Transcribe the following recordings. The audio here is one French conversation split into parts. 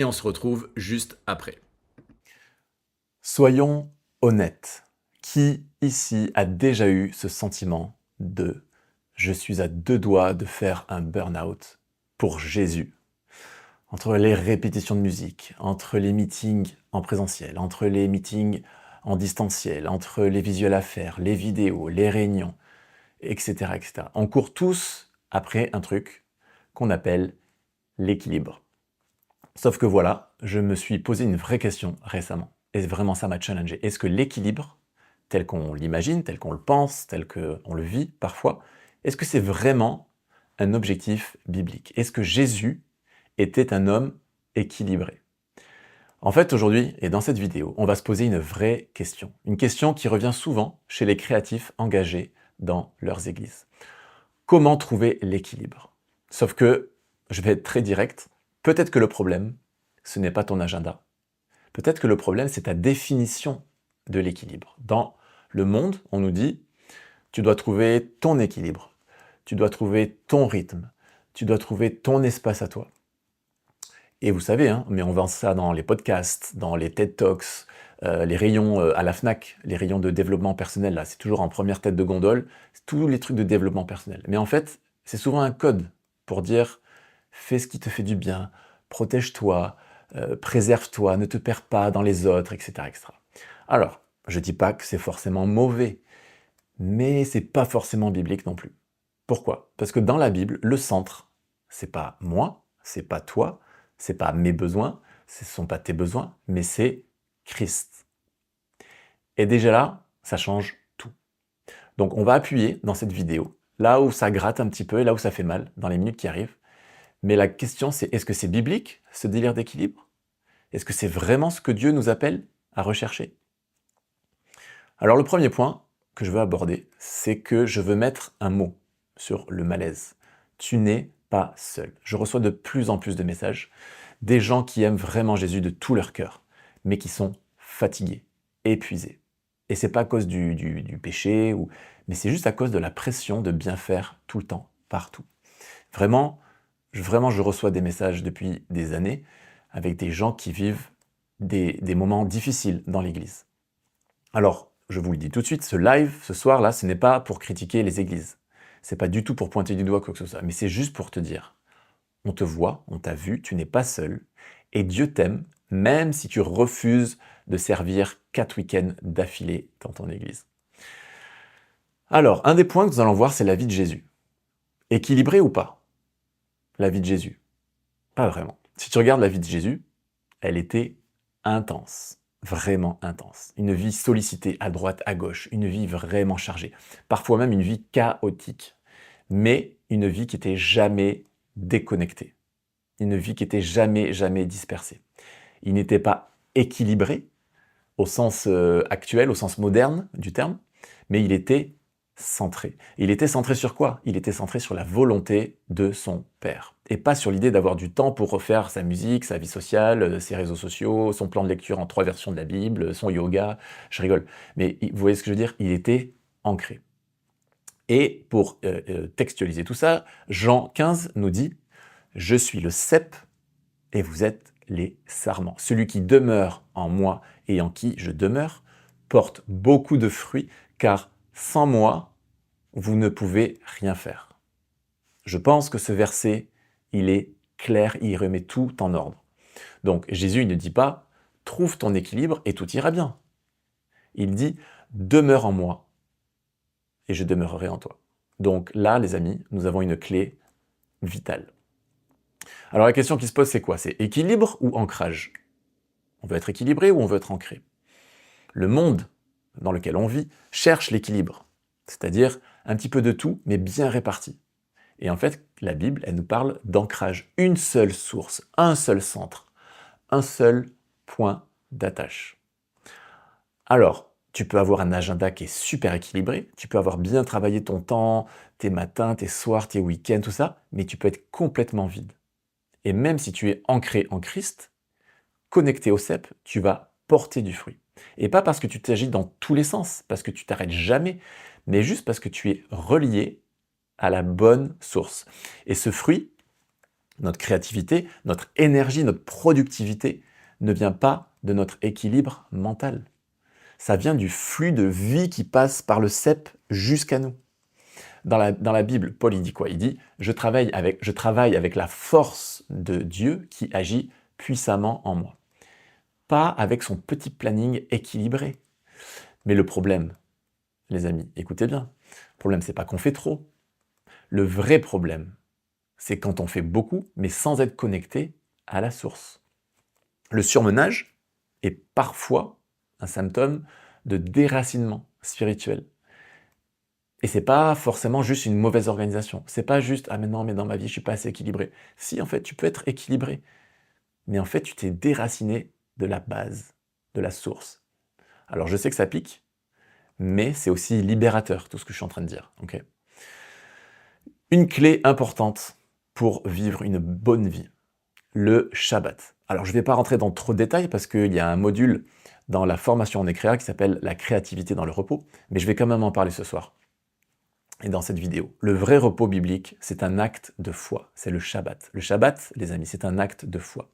et on se retrouve juste après. Soyons honnêtes. Qui ici a déjà eu ce sentiment de je suis à deux doigts de faire un burn-out pour Jésus? Entre les répétitions de musique, entre les meetings en présentiel, entre les meetings en distanciel, entre les visuels à faire, les vidéos, les réunions, etc., etc. On court tous après un truc qu'on appelle l'équilibre. Sauf que voilà, je me suis posé une vraie question récemment. Et vraiment, ça m'a challengé. Est-ce que l'équilibre, tel qu'on l'imagine, tel qu'on le pense, tel qu'on le vit parfois, est-ce que c'est vraiment un objectif biblique? Est-ce que Jésus était un homme équilibré? En fait, aujourd'hui, et dans cette vidéo, on va se poser une vraie question. Une question qui revient souvent chez les créatifs engagés dans leurs églises. Comment trouver l'équilibre? Sauf que, je vais être très direct, peut-être que le problème, ce n'est pas ton agenda. Peut-être que le problème, c'est ta définition de l'équilibre. Dans le monde, on nous dit, tu dois trouver ton équilibre, tu dois trouver ton rythme, tu dois trouver ton espace à toi. Et vous savez, hein, mais on vend ça dans les podcasts, dans les TED Talks, les rayons à la FNAC, les rayons de développement personnel, là, c'est toujours en première tête de gondole, c'est tous les trucs de développement personnel. Mais en fait, c'est souvent un code pour dire fais ce qui te fait du bien, protège-toi, préserve-toi, ne te perds pas dans les autres, etc., etc. Alors, je ne dis pas que c'est forcément mauvais, mais c'est pas forcément biblique non plus. Pourquoi? Parce que dans la Bible, le centre, c'est pas moi, c'est pas toi, c'est pas mes besoins, ce ne sont pas tes besoins, mais c'est Christ. Et déjà là, ça change tout. Donc on va appuyer dans cette vidéo, là où ça gratte un petit peu et là où ça fait mal, dans les minutes qui arrivent. Mais la question c'est, est-ce que c'est biblique, ce délire d'équilibre? Est-ce que c'est vraiment ce que Dieu nous appelle à rechercher? Alors le premier point que je veux aborder, c'est que je veux mettre un mot sur le malaise. Tu n'es pas seul. Je reçois de plus en plus de messages, des gens qui aiment vraiment Jésus de tout leur cœur, mais qui sont fatigués, épuisés. Et c'est pas à cause du péché, mais c'est juste à cause de la pression de bien faire tout le temps, partout. Vraiment, je reçois des messages depuis des années avec des gens qui vivent des moments difficiles dans l'Église. Alors, je vous le dis tout de suite, ce live, ce soir-là, ce n'est pas pour critiquer les églises. C'est pas du tout pour pointer du doigt quoi que ce soit, mais c'est juste pour te dire, on te voit, on t'a vu, tu n'es pas seul, et Dieu t'aime, même si tu refuses de servir 4 week-ends d'affilée dans ton église. Alors, un des points que nous allons voir, c'est la vie de Jésus. Équilibré ou pas? La vie de Jésus? Pas vraiment. Si tu regardes la vie de Jésus, elle était intense. Vraiment intense. Une vie sollicitée à droite, à gauche, une vie vraiment chargée. Parfois même une vie chaotique. Mais une vie qui n'était jamais déconnectée. Une vie qui n'était jamais dispersée. Il n'était pas équilibré au sens actuel, au sens moderne du terme, mais il était centré. Il était centré sur quoi? Il était centré sur la volonté de son Père. Et pas sur l'idée d'avoir du temps pour refaire sa musique, sa vie sociale, ses réseaux sociaux, son plan de lecture en 3 versions de la Bible, son yoga. Je rigole. Mais vous voyez ce que je veux dire? Il était ancré. Et pour textualiser tout ça, Jean 15 nous dit « Je suis le cep et vous êtes les sarments. Celui qui demeure en moi et en qui je demeure porte beaucoup de fruits, car sans moi, vous ne pouvez rien faire. » Je pense que ce verset, il est clair, il remet tout en ordre. Donc Jésus il ne dit pas « trouve ton équilibre et tout ira bien ». Il dit « demeure en moi et je demeurerai en toi ». Donc là, les amis, nous avons une clé vitale. Alors la question qui se pose, c'est quoi? C'est équilibre ou ancrage? On veut être équilibré ou on veut être ancré? Le monde dans lequel on vit cherche l'équilibre, c'est-à-dire un petit peu de tout, mais bien réparti. Et en fait, la Bible, elle nous parle d'ancrage, une seule source, un seul centre, un seul point d'attache. Alors, tu peux avoir un agenda qui est super équilibré, tu peux avoir bien travaillé ton temps, tes matins, tes soirs, tes week-ends, tout ça, mais tu peux être complètement vide. Et même si tu es ancré en Christ, connecté au cep, tu vas porter du fruit. Et pas parce que tu t'agis dans tous les sens, parce que tu t'arrêtes jamais, mais juste parce que tu es relié à la bonne source. Et ce fruit, Notre créativité, notre énergie, notre productivité ne vient pas de notre équilibre mental. Ça vient du flux de vie qui passe par le cep jusqu'à nous. Dans la Bible, Paul il dit quoi? Il dit « je travaille avec la force de Dieu qui agit puissamment en moi ». Pas avec son petit planning équilibré. Mais le problème, les amis, écoutez bien, le problème c'est pas qu'on fait trop. Le vrai problème, c'est quand on fait beaucoup, mais sans être connecté à la source. Le surmenage est parfois un symptôme de déracinement spirituel. Et c'est pas forcément juste une mauvaise organisation. C'est pas juste « ah mais non, mais dans ma vie, je suis pas assez équilibré ». Si, en fait, tu peux être équilibré, mais en fait, tu t'es déraciné de la base, de la source. Alors, je sais que ça pique, mais c'est aussi libérateur, tout ce que je suis en train de dire. Okay. Une clé importante pour vivre une bonne vie, le Shabbat. Alors, je ne vais pas rentrer dans trop de détails parce qu'il y a un module dans la formation en Écréa qui s'appelle « La créativité dans le repos », mais je vais quand même en parler ce soir. Et dans cette vidéo, le vrai repos biblique, c'est un acte de foi, c'est le Shabbat. Le Shabbat, les amis, c'est un acte de foi.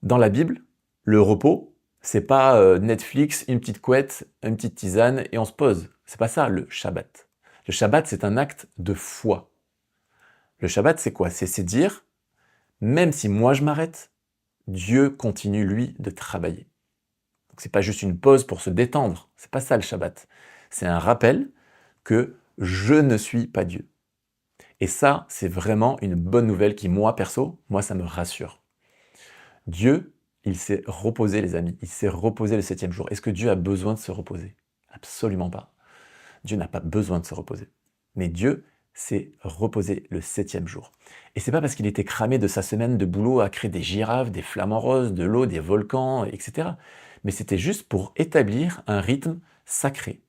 Dans la Bible, le repos, c'est pas Netflix, une petite couette, une petite tisane et on se pose. C'est pas ça le Shabbat. Le Shabbat, c'est un acte de foi. Le Shabbat, c'est quoi? C'est dire, même si moi je m'arrête, Dieu continue lui de travailler. Donc c'est pas juste une pause pour se détendre. C'est pas ça le Shabbat. C'est un rappel que je ne suis pas Dieu. Et ça, c'est vraiment une bonne nouvelle qui, moi, perso, ça me rassure. Dieu, il s'est reposé, les amis. Il s'est reposé le 7e jour. Est-ce que Dieu a besoin de se reposer? Absolument pas. Dieu n'a pas besoin de se reposer. Mais Dieu s'est reposé le 7e jour. Et c'est pas parce qu'il était cramé de sa semaine de boulot à créer des girafes, des flamants roses, de l'eau, des volcans, etc. Mais c'était juste pour établir un rythme sacré.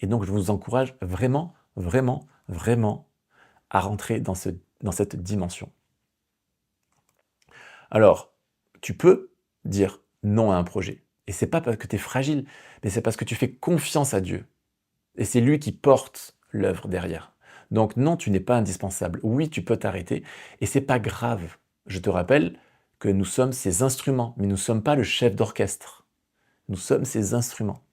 Et donc, je vous encourage vraiment, vraiment, vraiment à rentrer dans cette dimension. Alors, tu peux dire non à un projet. Et c'est pas parce que tu es fragile, mais c'est parce que tu fais confiance à Dieu. Et c'est lui qui porte l'œuvre derrière. Donc non, tu n'es pas indispensable. Oui, tu peux t'arrêter. Et c'est pas grave. Je te rappelle que nous sommes ses instruments, mais nous ne sommes pas le chef d'orchestre. Nous sommes ses instruments.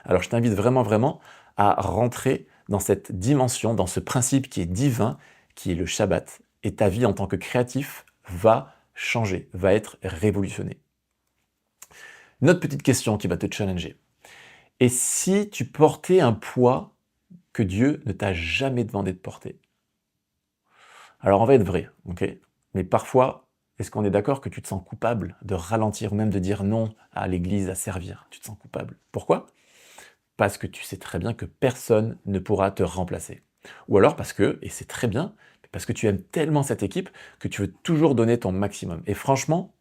Alors je t'invite vraiment, vraiment à rentrer dans cette dimension, dans ce principe qui est divin, qui est le Shabbat. Et ta vie en tant que créatif va changer, va être révolutionnée. Une autre petite question qui va te challenger. Et si tu portais un poids que Dieu ne t'a jamais demandé de porter? Alors on va être vrai, ok? Mais parfois, est-ce qu'on est d'accord que tu te sens coupable de ralentir ou même de dire non à l'église, à servir? Tu te sens coupable. Pourquoi? Parce que tu sais très bien que personne ne pourra te remplacer. Ou alors parce que, et c'est très bien, parce que tu aimes tellement cette équipe que tu veux toujours donner ton maximum. Et franchement,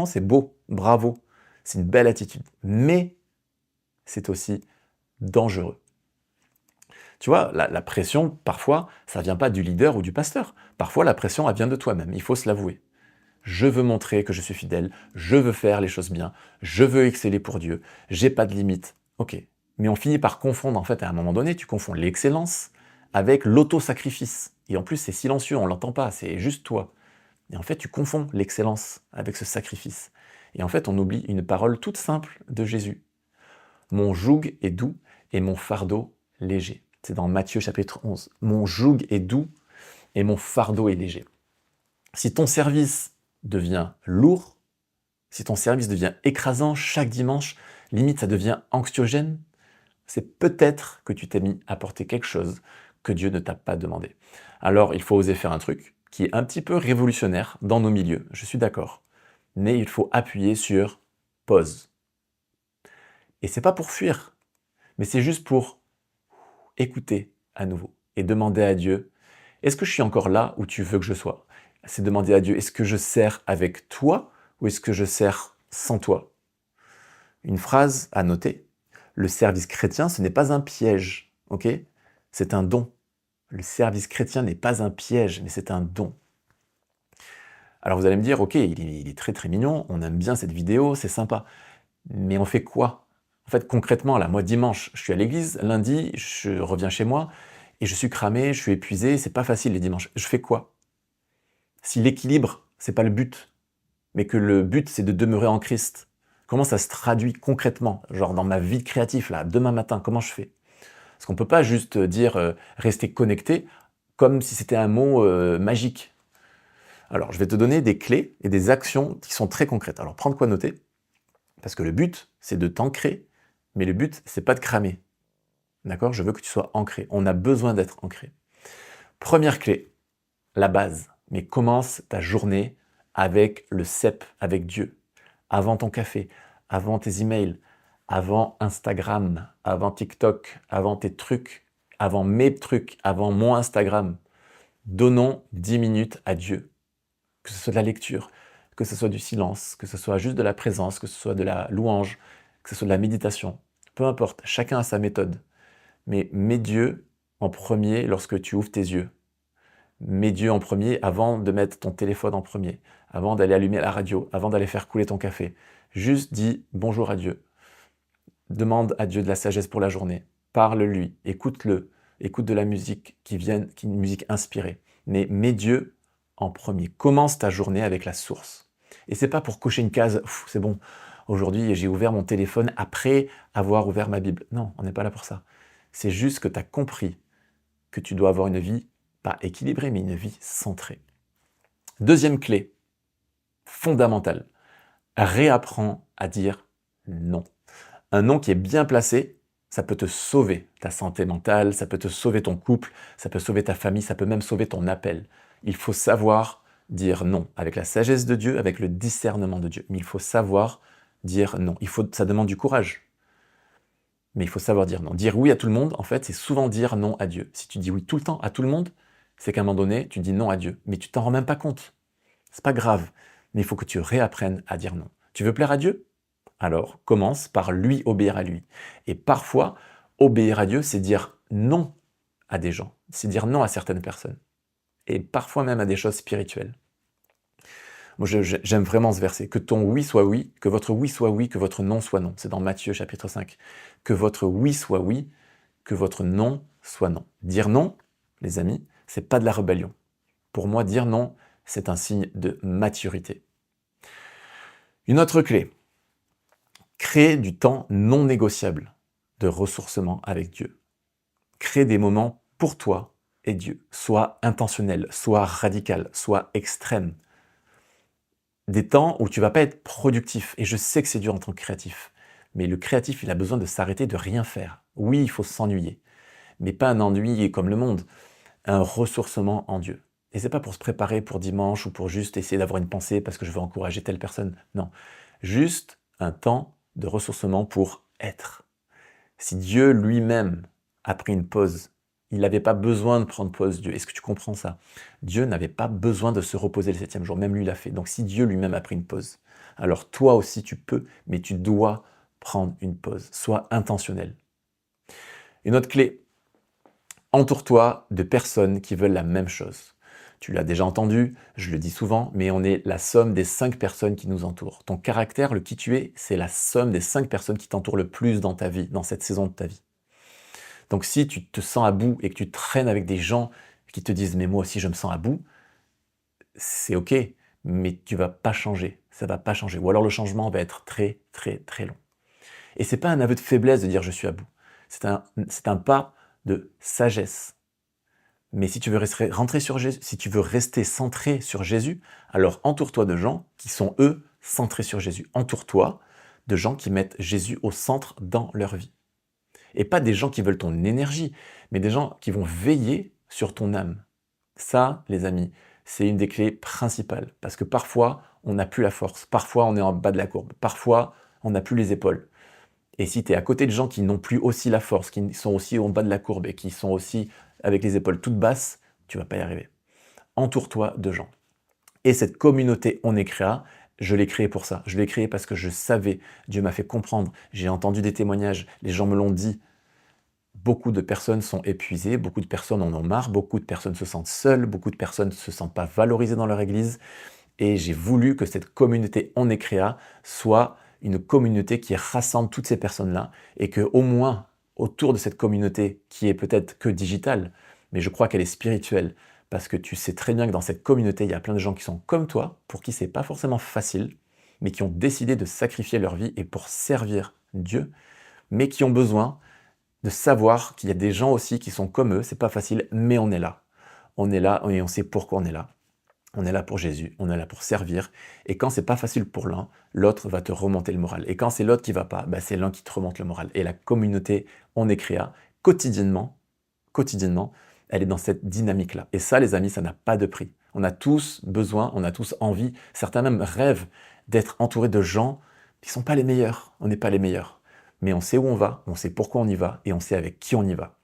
c'est beau, bravo, c'est une belle attitude. Mais c'est aussi dangereux. Tu vois, la pression, parfois, ça ne vient pas du leader ou du pasteur. Parfois, la pression, elle vient de toi-même, il faut se l'avouer. Je veux montrer que je suis fidèle, je veux faire les choses bien, je veux exceller pour Dieu, j'ai pas de limite. Ok, mais on finit par confondre, en fait, à un moment donné, tu confonds l'excellence avec l'auto-sacrifice. Et en plus, c'est silencieux, on ne l'entend pas, c'est juste toi. Et en fait, tu confonds l'excellence avec ce sacrifice. Et en fait, on oublie une parole toute simple de Jésus. Mon joug est doux et mon fardeau léger. C'est dans Matthieu chapitre 11. Mon joug est doux et mon fardeau est léger. Si ton service devient lourd, si ton service devient écrasant chaque dimanche, limite ça devient anxiogène, c'est peut-être que tu t'es mis à porter quelque chose que Dieu ne t'a pas demandé. Alors il faut oser faire un truc qui est un petit peu révolutionnaire dans nos milieux, je suis d'accord. Mais il faut appuyer sur pause. Et c'est pas pour fuir, mais c'est juste pour écouter à nouveau et demander à Dieu, est-ce que je suis encore là où tu veux que je sois? C'est demander à Dieu, est-ce que je sers avec toi ou est-ce que je sers sans toi? Une phrase à noter, le service chrétien, ce n'est pas un piège, ok? C'est un don. Le service chrétien n'est pas un piège, mais c'est un don. Alors vous allez me dire, ok, il est très très mignon, on aime bien cette vidéo, c'est sympa, mais on fait quoi? En fait, concrètement, là, moi, dimanche, je suis à l'église, lundi, je reviens chez moi, et je suis cramé, je suis épuisé, c'est pas facile les dimanches. Je fais quoi? Si l'équilibre, c'est pas le but, mais que le but, c'est de demeurer en Christ, comment ça se traduit concrètement, genre dans ma vie créative, là, demain matin, comment je fais? Parce qu'on ne peut pas juste dire rester connecté comme si c'était un mot magique. Alors, je vais te donner des clés et des actions qui sont très concrètes. Alors, prends de quoi noter, parce que le but, c'est de t'ancrer, mais le but, c'est pas de cramer. D'accord? Je veux que tu sois ancré. On a besoin d'être ancré. Première clé, la base. Mais commence ta journée avec le CEP, avec Dieu. Avant ton café, avant tes emails, avant Instagram, avant TikTok, avant tes trucs, avant mes trucs, avant mon Instagram. Donnons 10 minutes à Dieu. Que ce soit de la lecture, que ce soit du silence, que ce soit juste de la présence, que ce soit de la louange, que ce soit de la méditation. Peu importe, chacun a sa méthode. Mais mets Dieu en premier lorsque tu ouvres tes yeux. Mets Dieu en premier avant de mettre ton téléphone en premier, avant d'aller allumer la radio, avant d'aller faire couler ton café. Juste dis bonjour à Dieu. Demande à Dieu de la sagesse pour la journée. Parle-lui, écoute-le, écoute de la musique une musique inspirée. Mais mets Dieu en premier. Commence ta journée avec la source. Et c'est pas pour cocher une case, c'est bon, aujourd'hui j'ai ouvert mon téléphone après avoir ouvert ma Bible. Non, on n'est pas là pour ça. C'est juste que tu as compris que tu dois avoir une vie, pas équilibrée, mais une vie centrée. Deuxième clé, fondamentale, réapprends à dire non. Un non qui est bien placé, ça peut te sauver ta santé mentale, ça peut te sauver ton couple, ça peut sauver ta famille, ça peut même sauver ton appel. Il faut savoir dire non, avec la sagesse de Dieu, avec le discernement de Dieu. Mais il faut savoir dire non. Ça demande du courage. Mais il faut savoir dire non. Dire oui à tout le monde, en fait, c'est souvent dire non à Dieu. Si tu dis oui tout le temps à tout le monde, c'est qu'à un moment donné, tu dis non à Dieu. Mais tu t'en rends même pas compte. C'est pas grave. Mais il faut que tu réapprennes à dire non. Tu veux plaire à Dieu? Alors, commence par lui obéir à lui. Et parfois, obéir à Dieu, c'est dire non à des gens. C'est dire non à certaines personnes. Et parfois même à des choses spirituelles. Moi, j'aime vraiment ce verset. Que ton oui soit oui, que votre oui soit oui, que votre non soit non. C'est dans Matthieu chapitre 5. Que votre oui soit oui, que votre non soit non. Dire non, les amis, c'est pas de la rébellion. Pour moi, dire non, c'est un signe de maturité. Une autre clé. Créer du temps non négociable de ressourcement avec Dieu. Créer des moments pour toi et Dieu. Soit intentionnel, soit radical, soit extrême. Des temps où tu vas pas être productif. Et je sais que c'est dur en tant que créatif. Mais le créatif, il a besoin de s'arrêter, de rien faire. Oui, il faut s'ennuyer. Mais pas un ennui comme le monde. Un ressourcement en Dieu. Et c'est pas pour se préparer pour dimanche ou pour juste essayer d'avoir une pensée parce que je veux encourager telle personne. Non. Juste un temps de ressourcement pour être. Si Dieu lui-même a pris une pause, il n'avait pas besoin de prendre pause, Dieu. Est-ce que tu comprends ça? Dieu n'avait pas besoin de se reposer le 7e jour, même lui l'a fait. Donc si Dieu lui-même a pris une pause, alors toi aussi tu peux, mais tu dois prendre une pause. Sois intentionnel. Une autre clé, entoure-toi de personnes qui veulent la même chose. Tu l'as déjà entendu, je le dis souvent, mais on est la somme des 5 personnes qui nous entourent. Ton caractère, le qui tu es, c'est la somme des 5 personnes qui t'entourent le plus dans ta vie, dans cette saison de ta vie. Donc si tu te sens à bout et que tu traînes avec des gens qui te disent « mais moi aussi je me sens à bout », c'est ok, mais tu vas pas changer, ça va pas changer. Ou alors le changement va être très très très long. Et c'est pas un aveu de faiblesse de dire « je suis à bout ». C'est un pas de sagesse. Mais si tu veux si tu veux rester centré sur Jésus, alors entoure-toi de gens qui sont, eux, centrés sur Jésus. Entoure-toi de gens qui mettent Jésus au centre dans leur vie. Et pas des gens qui veulent ton énergie, mais des gens qui vont veiller sur ton âme. Ça, les amis, c'est une des clés principales. Parce que parfois, on n'a plus la force. Parfois, on est en bas de la courbe. Parfois, on n'a plus les épaules. Et si tu es à côté de gens qui n'ont plus aussi la force, qui sont aussi en bas de la courbe et qui sont aussi avec les épaules toutes basses, tu vas pas y arriver. Entoure-toi de gens. Et cette communauté On est créa, je l'ai créée pour ça. Je l'ai créée parce que je savais, Dieu m'a fait comprendre, j'ai entendu des témoignages, les gens me l'ont dit. Beaucoup de personnes sont épuisées, beaucoup de personnes en ont marre, beaucoup de personnes se sentent seules, beaucoup de personnes ne se sentent pas valorisées dans leur église. Et j'ai voulu que cette communauté On est créa soit une communauté qui rassemble toutes ces personnes-là et que au moins autour de cette communauté qui est peut-être que digitale, mais je crois qu'elle est spirituelle, parce que tu sais très bien que dans cette communauté, il y a plein de gens qui sont comme toi, pour qui c'est pas forcément facile, mais qui ont décidé de sacrifier leur vie et pour servir Dieu, mais qui ont besoin de savoir qu'il y a des gens aussi qui sont comme eux, c'est pas facile, mais on est là. On est là et on sait pourquoi on est là. On est là pour Jésus, on est là pour servir. Et quand c'est pas facile pour l'un, l'autre va te remonter le moral. Et quand c'est l'autre qui va pas, bah c'est l'un qui te remonte le moral. Et la communauté, on est créa quotidiennement, elle est dans cette dynamique-là. Et ça, les amis, ça n'a pas de prix. On a tous besoin, on a tous envie, certains même rêvent d'être entourés de gens qui ne sont pas les meilleurs. On n'est pas les meilleurs. Mais on sait où on va, on sait pourquoi on y va et on sait avec qui on y va.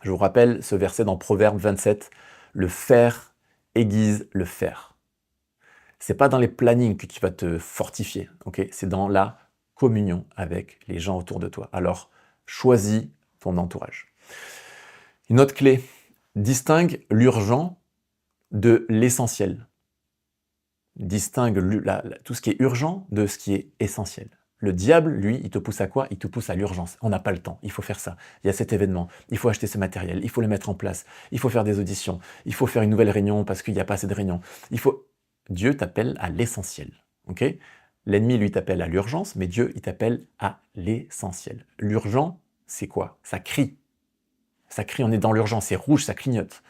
Je vous rappelle ce verset dans Proverbe 27, le faire aiguise le fer. C'est pas dans les plannings que tu vas te fortifier, ok? C'est dans la communion avec les gens autour de toi. Alors, choisis ton entourage. Une autre clé, distingue l'urgent de l'essentiel. Distingue tout ce qui est urgent de ce qui est essentiel. Le diable, lui, il te pousse à quoi? Il te pousse à l'urgence. On n'a pas le temps, il faut faire ça. Il y a cet événement, il faut acheter ce matériel, il faut le mettre en place, il faut faire des auditions, il faut faire une nouvelle réunion parce qu'il n'y a pas assez de réunions. Dieu t'appelle à l'essentiel. Ok? L'ennemi, lui, t'appelle à l'urgence, mais Dieu, il t'appelle à l'essentiel. L'urgent, c'est quoi? Ça crie. Ça crie, on est dans l'urgence, c'est rouge, ça clignote.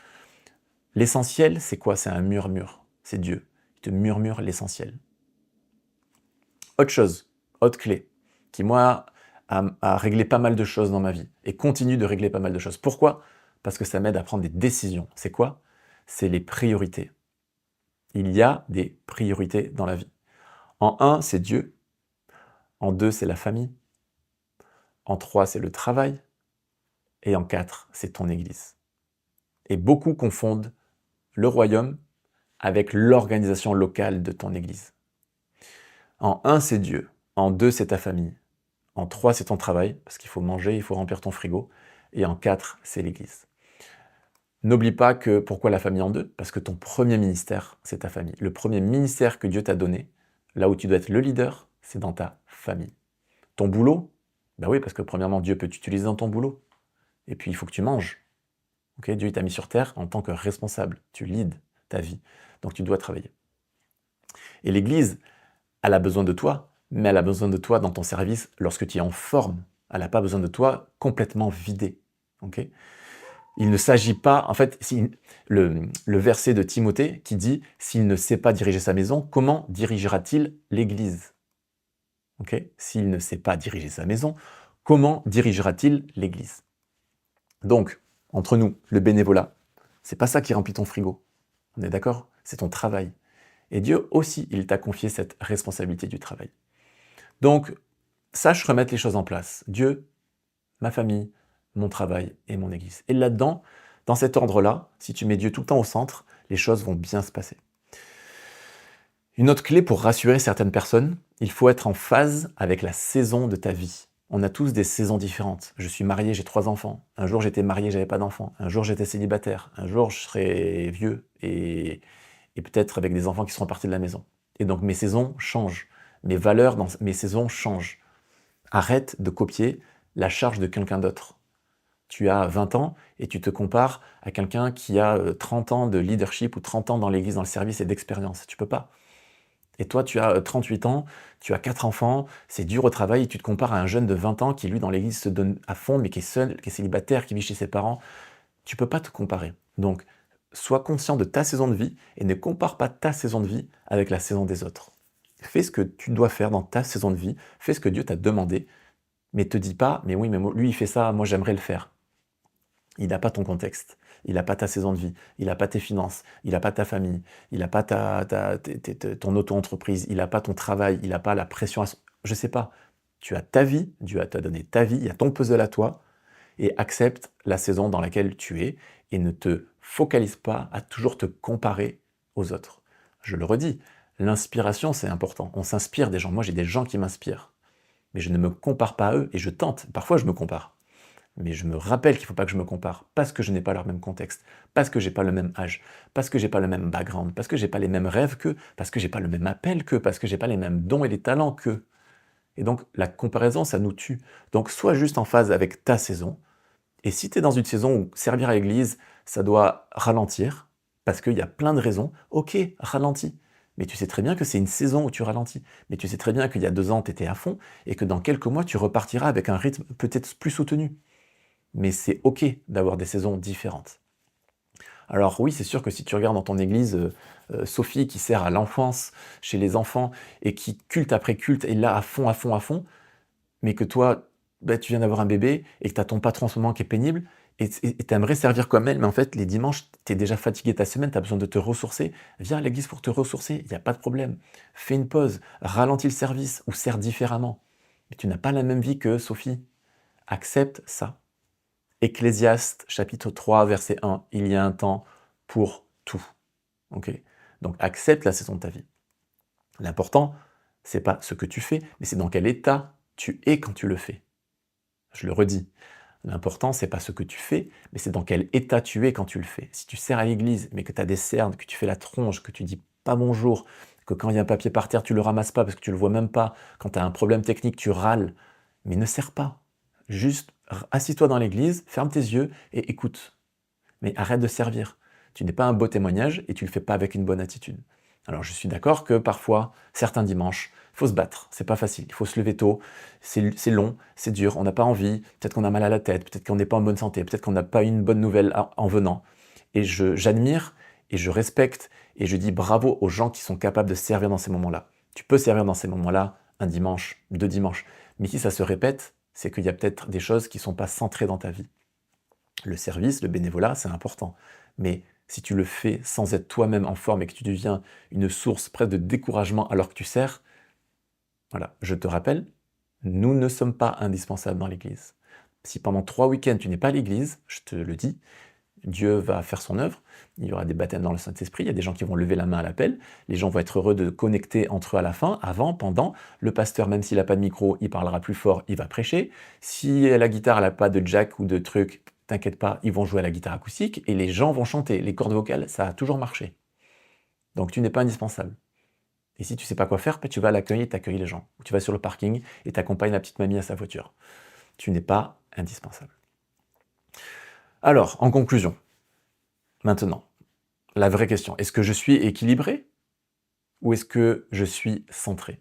L'essentiel, c'est quoi? C'est un murmure. C'est Dieu. Il te murmure l'essentiel. Autre chose, autre clé, qui moi a réglé pas mal de choses dans ma vie et continue de régler pas mal de choses. Pourquoi? Parce que ça m'aide à prendre des décisions. C'est quoi? C'est les priorités. Il y a des priorités dans la vie. En 1, c'est Dieu. En 2, c'est la famille. En 3, c'est le travail. Et en 4, c'est ton Église. Et beaucoup confondent le royaume avec l'organisation locale de ton Église. En 1, c'est Dieu. En 2, c'est ta famille. En 3, c'est ton travail, parce qu'il faut manger, il faut remplir ton frigo. Et en 4, c'est l'Église. N'oublie pas que pourquoi la famille en 2? Parce que ton premier ministère, c'est ta famille. Le premier ministère que Dieu t'a donné, là où tu dois être le leader, c'est dans ta famille. Ton boulot? Ben oui, parce que premièrement, Dieu peut t'utiliser dans ton boulot. Et puis, il faut que tu manges. Okay? Dieu t'a mis sur terre en tant que responsable. Tu leads ta vie. Donc, tu dois travailler. Et l'Église, elle a besoin de toi, mais elle a besoin de toi dans ton service lorsque tu es en forme. Elle n'a pas besoin de toi complètement vidé. Okay? Il ne s'agit pas, en fait, le verset de Timothée qui dit « S'il ne sait pas diriger sa maison, comment dirigera-t-il l'Église » Okay? S'il ne sait pas diriger sa maison, comment dirigera-t-il l'Église? Donc, entre nous, le bénévolat, c'est pas ça qui remplit ton frigo. On est d'accord? C'est ton travail. Et Dieu aussi, il t'a confié cette responsabilité du travail. Donc, sache remettre les choses en place. Dieu, ma famille, mon travail et mon Église. Et là-dedans, dans cet ordre-là, si tu mets Dieu tout le temps au centre, les choses vont bien se passer. Une autre clé pour rassurer certaines personnes, il faut être en phase avec la saison de ta vie. On a tous des saisons différentes. Je suis marié, j'ai 3 enfants. Un jour, j'étais marié, j'avais pas d'enfants. Un jour, j'étais célibataire. Un jour, je serai vieux et peut-être avec des enfants qui seront partis de la maison. Et donc, mes saisons changent. Mes valeurs dans mes saisons changent. Arrête de copier la charge de quelqu'un d'autre. Tu as 20 ans et tu te compares à quelqu'un qui a 30 ans de leadership ou 30 ans dans l'église, dans le service et d'expérience. Tu peux pas. Et toi, tu as 38 ans, tu as 4 enfants, c'est dur au travail et tu te compares à un jeune de 20 ans qui, lui, dans l'église, se donne à fond, mais qui est seul, qui est célibataire, qui vit chez ses parents. Tu peux pas te comparer. Donc, sois conscient de ta saison de vie et ne compare pas ta saison de vie avec la saison des autres. Fais ce que tu dois faire dans ta saison de vie, fais ce que Dieu t'a demandé, mais te dis pas, mais oui, mais lui, il fait ça, moi, j'aimerais le faire. Il n'a pas ton contexte, il n'a pas ta saison de vie, il n'a pas tes finances, il n'a pas ta famille, il n'a pas ton auto-entreprise, il n'a pas ton travail, il n'a pas la pression. Je ne sais pas. Tu as ta vie, Dieu t'a donné ta vie, il y a ton puzzle à toi, et accepte la saison dans laquelle tu es et ne te focalise pas à toujours te comparer aux autres. Je le redis, l'inspiration, c'est important. On s'inspire des gens. Moi, j'ai des gens qui m'inspirent, mais je ne me compare pas à eux et je tente. Parfois, je me compare. Mais je me rappelle qu'il ne faut pas que je me compare, parce que je n'ai pas leur même contexte, parce que je n'ai pas le même âge, parce que je n'ai pas le même background, parce que je n'ai pas les mêmes rêves qu'eux, parce que je n'ai pas le même appel qu'eux, parce que je n'ai pas les mêmes dons et les talents qu'eux. Et donc, la comparaison, ça nous tue. Donc, sois juste en phase avec ta saison. Et si tu es dans une saison où servir à l'église, ça doit ralentir, Parce qu'il y a plein de raisons. Ok, ralentis. Mais tu sais très bien que c'est une saison où tu ralentis. Mais tu sais très bien qu'il y a 2 ans, tu étais à fond et que dans quelques mois, tu repartiras avec un rythme peut-être plus soutenu. Mais c'est ok d'avoir des saisons différentes. Alors oui, c'est sûr que si tu regardes dans ton église Sophie qui sert à l'enfance chez les enfants et qui culte après culte est là à fond, à fond, à fond, mais que toi, bah, tu viens d'avoir un bébé et que tu as ton patron en ce moment qui est pénible et tu aimerais servir comme elle, mais en fait, les dimanches, tu es déjà fatigué ta semaine, tu as besoin de te ressourcer. Viens à l'église pour te ressourcer, il n'y a pas de problème. Fais une pause, ralentis le service ou sers différemment. Mais tu n'as pas la même vie que Sophie. Accepte ça. Ecclésiaste, chapitre 3, verset 1, il y a un temps pour tout. Okay, donc accepte la saison de ta vie. L'important, c'est pas ce que tu fais, mais c'est dans quel état tu es quand tu le fais. Je le redis. L'important, c'est pas ce que tu fais, mais c'est dans quel état tu es quand tu le fais. Si tu sers à l'église, mais que tu as des cernes, que tu fais la tronche, que tu dis pas bonjour, que quand il y a un papier par terre, tu le ramasses pas parce que tu le vois même pas, quand tu as un problème technique, tu râles, mais ne sers pas. Juste assis-toi dans l'église, ferme tes yeux et écoute. Mais arrête de servir. Tu n'es pas un beau témoignage et tu le fais pas avec une bonne attitude. Alors je suis d'accord que parfois, certains dimanches, il faut se battre, c'est pas facile, il faut se lever tôt, c'est long, c'est dur, on n'a pas envie, peut-être qu'on a mal à la tête, peut-être qu'on n'est pas en bonne santé, peut-être qu'on n'a pas eu une bonne nouvelle en venant. Et j'admire et je respecte et je dis bravo aux gens qui sont capables de servir dans ces moments-là. Tu peux servir dans ces moments-là un dimanche, 2 dimanches, mais si ça se répète, c'est qu'il y a peut-être des choses qui ne sont pas centrées dans ta vie. Le service, le bénévolat, c'est important, mais si tu le fais sans être toi-même en forme et que tu deviens une source presque de découragement alors que tu sers, voilà, je te rappelle, nous ne sommes pas indispensables dans l'Église. Si pendant 3 week-ends tu n'es pas à l'Église, je te le dis, Dieu va faire son œuvre, il y aura des baptêmes dans le Saint-Esprit, il y a des gens qui vont lever la main à l'appel, les gens vont être heureux de connecter entre eux à la fin, avant, pendant, le pasteur, même s'il n'a pas de micro, il parlera plus fort, il va prêcher, si la guitare n'a pas de jack ou de truc, t'inquiète pas, ils vont jouer à la guitare acoustique, et les gens vont chanter, les cordes vocales, ça a toujours marché. Donc tu n'es pas indispensable. Et si tu sais pas quoi faire, tu vas à l'accueil et t'accueilles les gens. Ou tu vas sur le parking et t'accompagnes la petite mamie à sa voiture. Tu n'es pas indispensable. Alors, en conclusion, maintenant, la vraie question, est-ce que je suis équilibré ou est-ce que je suis centré?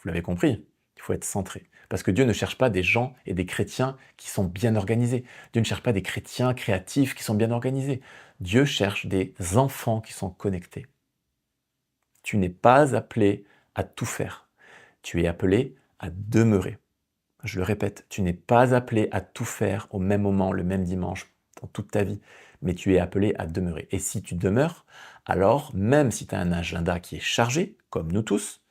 Vous l'avez compris, il faut être centré. Parce que Dieu ne cherche pas des gens et des chrétiens qui sont bien organisés. Dieu ne cherche pas des chrétiens créatifs qui sont bien organisés. Dieu cherche des enfants qui sont connectés. Tu n'es pas appelé à tout faire. Tu es appelé à demeurer. Je le répète, tu n'es pas appelé à tout faire au même moment, le même dimanche, dans toute ta vie, mais tu es appelé à demeurer. Et si tu demeures, alors même si tu as un agenda qui est chargé, comme nous tous,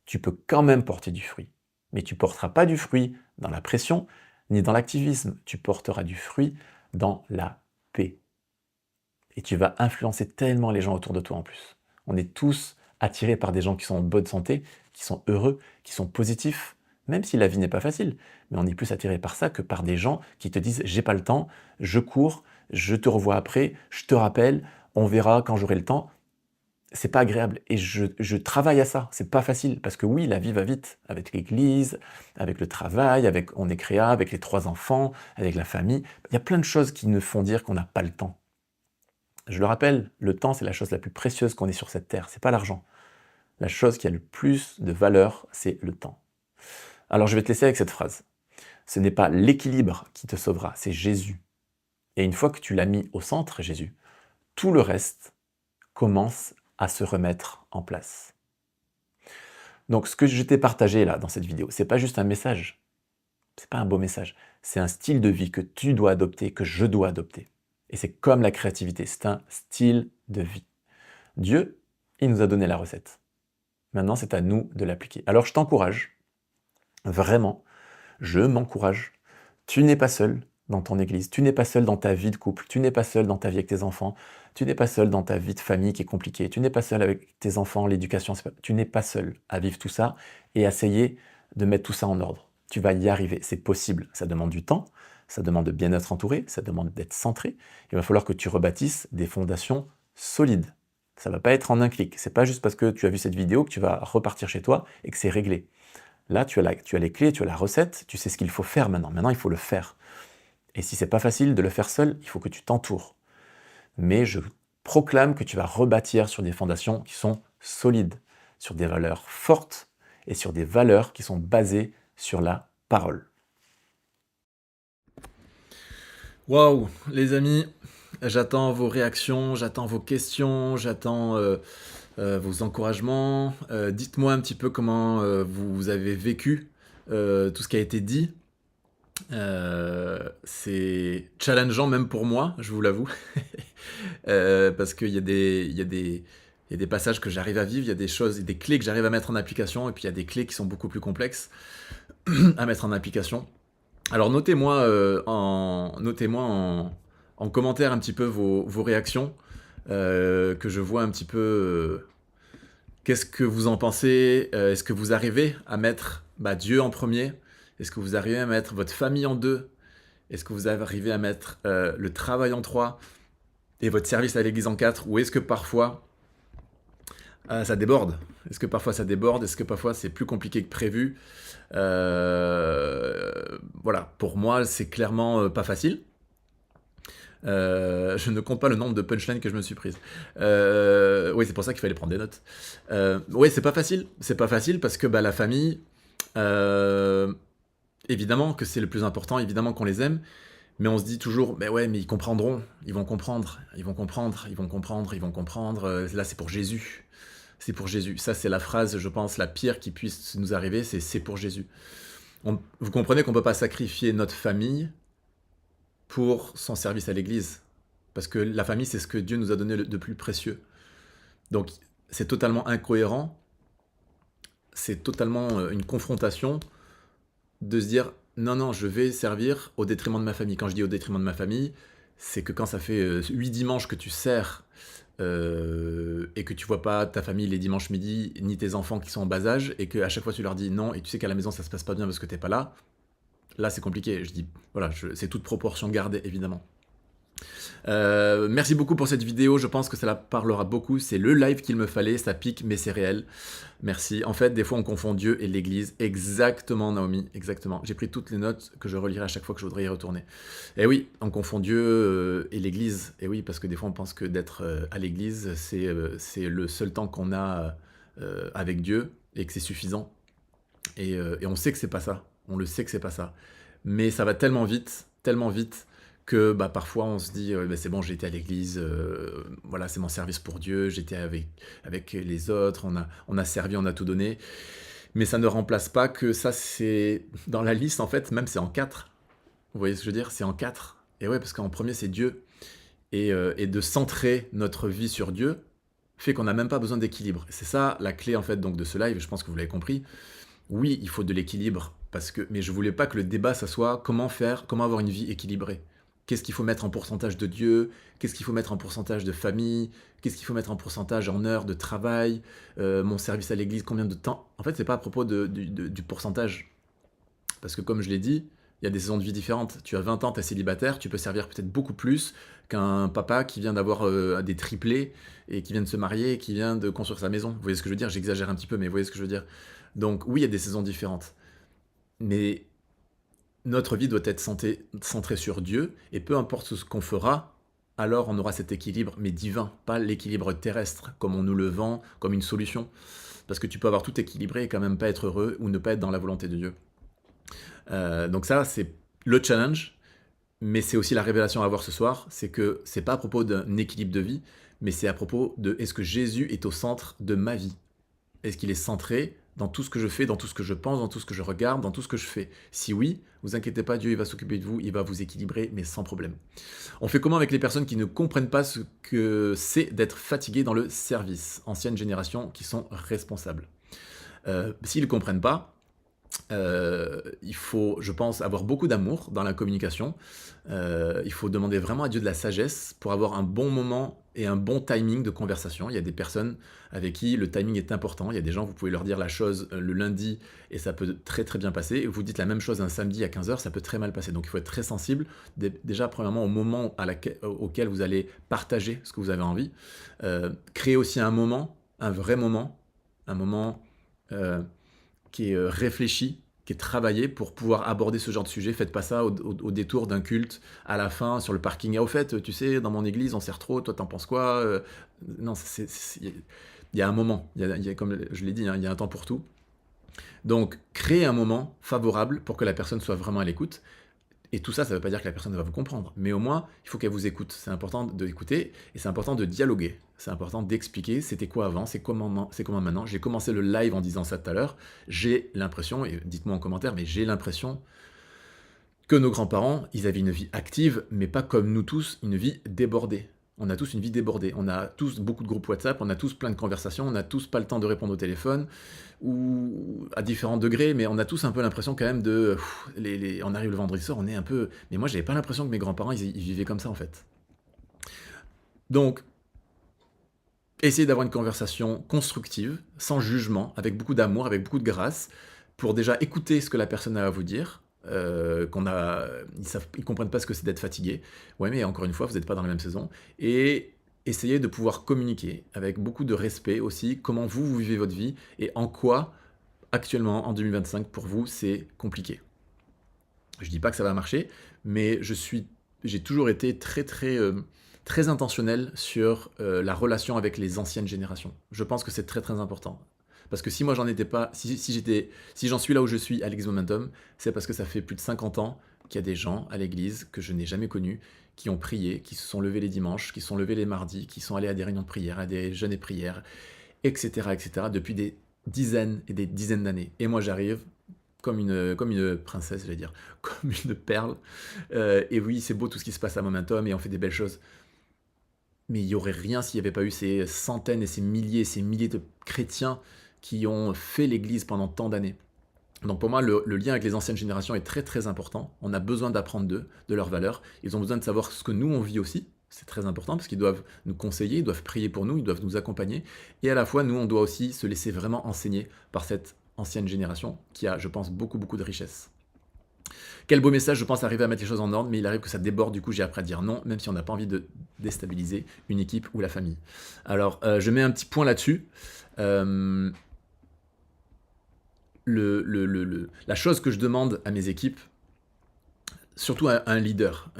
tu peux quand même porter du fruit. Mais tu ne porteras pas du fruit dans la pression, ni dans l'activisme. Tu porteras du fruit dans la paix. Et tu vas influencer tellement les gens autour de toi en plus. On est tous attirés par des gens qui sont en bonne santé, qui sont heureux, qui sont positifs, même si la vie n'est pas facile. Mais on est plus attiré par ça que par des gens qui te disent « j'ai pas le temps, je cours, je te revois après, je te rappelle, on verra quand j'aurai le temps ». C'est pas agréable et je travaille à ça, c'est pas facile parce que oui, la vie va vite avec l'église, avec le travail, on est créa, avec les 3 enfants, avec la famille. Il y a plein de choses qui nous font dire qu'on n'a pas le temps. Je le rappelle, le temps, c'est la chose la plus précieuse qu'on ait sur cette terre, c'est pas l'argent. La chose qui a le plus de valeur, c'est le temps. Alors je vais te laisser avec cette phrase. Ce n'est pas l'équilibre qui te sauvera, c'est Jésus. Et une fois que tu l'as mis au centre, Jésus, tout le reste commence à se remettre en place. Donc ce que je t'ai partagé là dans cette vidéo, c'est pas juste un message, c'est pas un beau message, c'est un style de vie que tu dois adopter, que je dois adopter. Et c'est comme la créativité, c'est un style de vie. Dieu, il nous a donné la recette. Maintenant, c'est à nous de l'appliquer. Alors je t'encourage, vraiment, je m'encourage. Tu n'es pas seul dans ton église, tu n'es pas seul dans ta vie de couple, tu n'es pas seul dans ta vie avec tes enfants, tu n'es pas seul dans ta vie de famille qui est compliquée, tu n'es pas seul avec tes enfants, l'éducation, tu n'es pas seul à vivre tout ça et à essayer de mettre tout ça en ordre. Tu vas y arriver, c'est possible. Ça demande du temps, ça demande de bien être entouré, ça demande d'être centré. Il va falloir que tu rebâtisses des fondations solides. Ça ne va pas être en un clic. C'est pas juste parce que tu as vu cette vidéo que tu vas repartir chez toi et que c'est réglé. Là, tu as les clés, tu as la recette, tu sais ce qu'il faut faire maintenant. Maintenant, il faut le faire. Et si c'est pas facile de le faire seul, il faut que tu t'entoures. mais je proclame que tu vas rebâtir sur des fondations qui sont solides, sur des valeurs fortes et sur des valeurs qui sont basées sur la parole. Waouh, les amis, j'attends vos réactions, j'attends vos questions, j'attends vos encouragements. Dites-moi un petit peu comment vous avez vécu tout ce qui a été dit. C'est challengeant même pour moi, je vous l'avoue. Parce qu'il y a des passages que j'arrive à vivre, il y a des choses, des clés que j'arrive à mettre en application, et puis il y a des clés qui sont beaucoup plus complexes à mettre en application. Alors notez-moi en commentaire un petit peu vos réactions, que je vois un petit peu qu'est-ce que vous en pensez. Est-ce que vous arrivez à mettre Dieu en premier? Est-ce que vous arrivez à mettre votre famille en deux? Est-ce que vous arrivez à mettre le travail en trois et votre service à l'église en quatre? Ou est-ce que parfois ça déborde? Est-ce que parfois ça déborde? Est-ce que parfois c'est plus compliqué que prévu? Voilà, pour moi c'est clairement pas facile. Je ne compte pas le nombre de punchlines que je me suis prise. Oui, c'est pour ça qu'il fallait prendre des notes. Oui, c'est pas facile. C'est pas facile parce que la famille, évidemment que c'est le plus important, évidemment qu'on les aime, mais on se dit toujours, mais ouais, mais ils comprendront, ils vont comprendre, ils vont comprendre, ils vont comprendre, ils vont comprendre. Là, c'est pour Jésus. C'est pour Jésus. Ça, c'est la phrase, je pense, la pire qui puisse nous arriver, c'est pour Jésus. Vous comprenez qu'on ne peut pas sacrifier notre famille pour son service à l'Église. Parce que la famille, c'est ce que Dieu nous a donné de plus précieux. Donc, c'est totalement incohérent. C'est totalement une confrontation de se dire, non, non, je vais servir au détriment de ma famille. Quand je dis au détriment de ma famille, c'est que quand ça fait 8 dimanches que tu sers et que tu vois pas ta famille les dimanches midi, ni tes enfants qui sont en bas âge, et qu'à chaque fois tu leur dis non, et tu sais qu'à la maison ça se passe pas bien parce que t'es pas là c'est compliqué. Je dis, voilà, c'est toute proportion gardée, évidemment. Merci beaucoup pour cette vidéo, je pense que ça la parlera beaucoup, c'est le live qu'il me fallait, ça pique mais c'est réel. Merci. En fait, des fois on confond Dieu et l'Église. Exactement, Naomi, exactement. J'ai pris toutes les notes que je relirai à chaque fois que je voudrais y retourner. Et oui, on confond Dieu et l'Église. Et oui, parce que des fois on pense que d'être à l'Église, c'est le seul temps qu'on a avec Dieu et que c'est suffisant. Et on sait que c'est pas ça. On le sait que c'est pas ça. Mais ça va tellement vite que parfois on se dit c'est bon, j'ai été à l'église, voilà, c'est mon service pour Dieu, j'étais avec les autres, on a servi, on a tout donné. Mais ça ne remplace pas que ça, c'est dans la liste, en fait, même c'est en 4. Vous voyez ce que je veux dire? C'est en 4. Et ouais, parce qu'en premier, c'est Dieu. Et de centrer notre vie sur Dieu fait qu'on n'a même pas besoin d'équilibre. C'est ça la clé, en fait, donc, de ce live, je pense que vous l'avez compris. Oui, il faut de l'équilibre, mais je voulais pas que le débat, ça soit comment avoir une vie équilibrée. Qu'est-ce qu'il faut mettre en pourcentage de Dieu? Qu'est-ce qu'il faut mettre en pourcentage de famille? Qu'est-ce qu'il faut mettre en pourcentage en heures de travail? Mon service à l'église, combien de temps? En fait, c'est pas à propos du pourcentage. Parce que comme je l'ai dit, il y a des saisons de vie différentes. Tu as 20 ans, tu es célibataire, tu peux servir peut-être beaucoup plus qu'un papa qui vient d'avoir des triplés et qui vient de se marier et qui vient de construire sa maison. Vous voyez ce que je veux dire? J'exagère un petit peu, mais vous voyez ce que je veux dire? Donc oui, il y a des saisons différentes. Mais notre vie doit être centrée sur Dieu, et peu importe ce qu'on fera, alors on aura cet équilibre, mais divin, pas l'équilibre terrestre, comme on nous le vend, comme une solution. Parce que tu peux avoir tout équilibré et quand même pas être heureux, ou ne pas être dans la volonté de Dieu. Donc ça, c'est le challenge, mais c'est aussi la révélation à avoir ce soir, c'est que c'est pas à propos d'un équilibre de vie, mais c'est à propos de est-ce que Jésus est au centre de ma vie? Est-ce qu'il est centré dans tout ce que je fais, dans tout ce que je pense, dans tout ce que je regarde, dans tout ce que je fais? Si oui, vous inquiétez pas, Dieu il va s'occuper de vous, il va vous équilibrer, mais sans problème. On fait comment avec les personnes qui ne comprennent pas ce que c'est d'être fatigué dans le service? Ancienne génération qui sont responsables. S'ils ne comprennent pas, il faut, je pense, avoir beaucoup d'amour dans la communication. Il faut demander vraiment à Dieu de la sagesse pour avoir un bon moment et un bon timing de conversation. Il y a des personnes avec qui le timing est important. Il y a des gens, vous pouvez leur dire la chose le lundi et ça peut très très bien passer. Et vous dites la même chose un samedi à 15h, ça peut très mal passer. Donc il faut être très sensible, déjà premièrement au moment auquel vous allez partager ce que vous avez envie. Créer aussi un moment, un vrai moment, un moment qui est réfléchi, qui est travaillé pour pouvoir aborder ce genre de sujet. Faites pas ça au détour d'un culte, à la fin, sur le parking. Ah, au fait, tu sais, dans mon église, on sert trop, toi, t'en penses quoi? Non, il y a un moment, comme je l'ai dit, hein, il y a un temps pour tout. Donc, créez un moment favorable pour que la personne soit vraiment à l'écoute. Et tout ça, ça ne veut pas dire que la personne va vous comprendre, mais au moins, il faut qu'elle vous écoute. C'est important d'écouter et c'est important de dialoguer. C'est important d'expliquer c'était quoi avant, c'est comment maintenant. J'ai commencé le live en disant ça tout à l'heure. J'ai l'impression, et dites-moi en commentaire, mais j'ai l'impression que nos grands-parents, ils avaient une vie active, mais pas comme nous tous, une vie débordée. On a tous une vie débordée. On a tous beaucoup de groupes WhatsApp, on a tous plein de conversations, on n'a tous pas le temps de répondre au téléphone, ou à différents degrés, mais on a tous un peu l'impression quand même de... on arrive le vendredi soir, on est un peu... Mais moi, j'avais pas l'impression que mes grands-parents, ils vivaient comme ça, en fait. Donc, essayez d'avoir une conversation constructive, sans jugement, avec beaucoup d'amour, avec beaucoup de grâce, pour déjà écouter ce que la personne a à vous dire, ils comprennent pas ce que c'est d'être fatigué. Ouais, mais encore une fois, vous n'êtes pas dans la même saison. Et essayez de pouvoir communiquer avec beaucoup de respect aussi, comment vous vivez votre vie et en quoi, actuellement, en 2025, pour vous, c'est compliqué. Je dis pas que ça va marcher, mais j'ai toujours été très intentionnel sur la relation avec les anciennes générations. Je pense que c'est très très important. Parce que si moi j'en étais pas, si j'en suis là où je suis à l'Église Momentum, c'est parce que ça fait plus de 50 ans qu'il y a des gens à l'église que je n'ai jamais connus, qui ont prié, qui se sont levés les dimanches, qui se sont levés les mardis, qui sont allés à des réunions de prière, à des jeûnes et prières, etc., depuis des dizaines et des dizaines d'années. Et moi j'arrive comme une princesse, j'allais dire, comme une perle. Et oui, c'est beau tout ce qui se passe à Momentum et on fait des belles choses. Mais il n'y aurait rien s'il n'y avait pas eu ces centaines et ces milliers de chrétiens qui ont fait l'Église pendant tant d'années. Donc pour moi, le lien avec les anciennes générations est très très important. On a besoin d'apprendre d'eux, de leurs valeurs. Ils ont besoin de savoir ce que nous on vit aussi. C'est très important parce qu'ils doivent nous conseiller, ils doivent prier pour nous, ils doivent nous accompagner. Et à la fois, nous, on doit aussi se laisser vraiment enseigner par cette ancienne génération qui a, je pense, beaucoup de richesse. Quel beau message, je pense arriver à mettre les choses en ordre, mais il arrive que ça déborde, du coup j'ai appris à dire non, même si on n'a pas envie de déstabiliser une équipe ou la famille. Alors, je mets un petit point là-dessus. La chose que je demande à mes équipes, surtout à un leader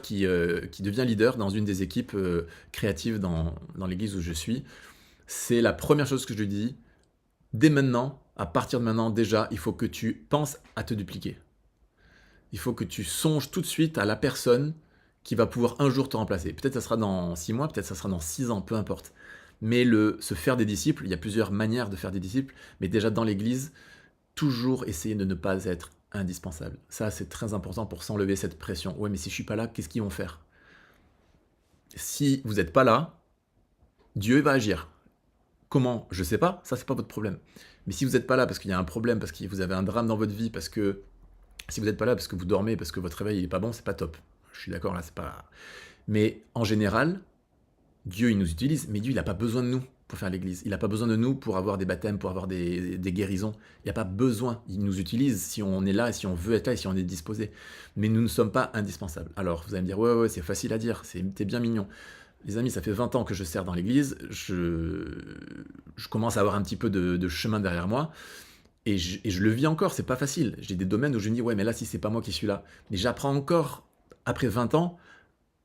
qui devient leader dans une des équipes créatives dans l'église où je suis, c'est la première chose que je lui dis, dès maintenant, à partir de maintenant, déjà, il faut que tu penses à te dupliquer. Il faut que tu songes tout de suite à la personne qui va pouvoir un jour te remplacer. Peut-être ça sera dans 6 mois, peut-être ça sera dans 6 ans, peu importe. Mais se faire des disciples, il y a plusieurs manières de faire des disciples, mais déjà dans l'église, toujours essayer de ne pas être indispensable. Ça, c'est très important pour s'enlever cette pression. Ouais, mais si je suis pas là, qu'est-ce qu'ils vont faire? Si vous n'êtes pas là, Dieu va agir. Comment? Je sais pas, ça c'est pas votre problème. Mais si vous n'êtes pas là parce qu'il y a un problème, parce que vous avez un drame dans votre vie, parce que si vous n'êtes pas là parce que vous dormez, parce que votre réveil il est pas bon, c'est pas top. Je suis d'accord là, c'est pas. Mais en général, Dieu il nous utilise, mais Dieu il n'a pas besoin de nous pour faire l'église. Il n'a pas besoin de nous pour avoir des baptêmes, pour avoir des guérisons. Il n'a pas besoin. Il nous utilise si on est là, et si on veut être là, et si on est disposé. Mais nous ne sommes pas indispensables. Alors vous allez me dire, ouais, c'est facile à dire, t'es bien mignon. Les amis, ça fait 20 ans que je sers dans l'église, je commence à avoir un petit peu de chemin derrière moi, et je le vis encore, c'est pas facile. J'ai des domaines où je me dis, ouais, mais là, si c'est pas moi qui suis là. Mais j'apprends encore, après 20 ans,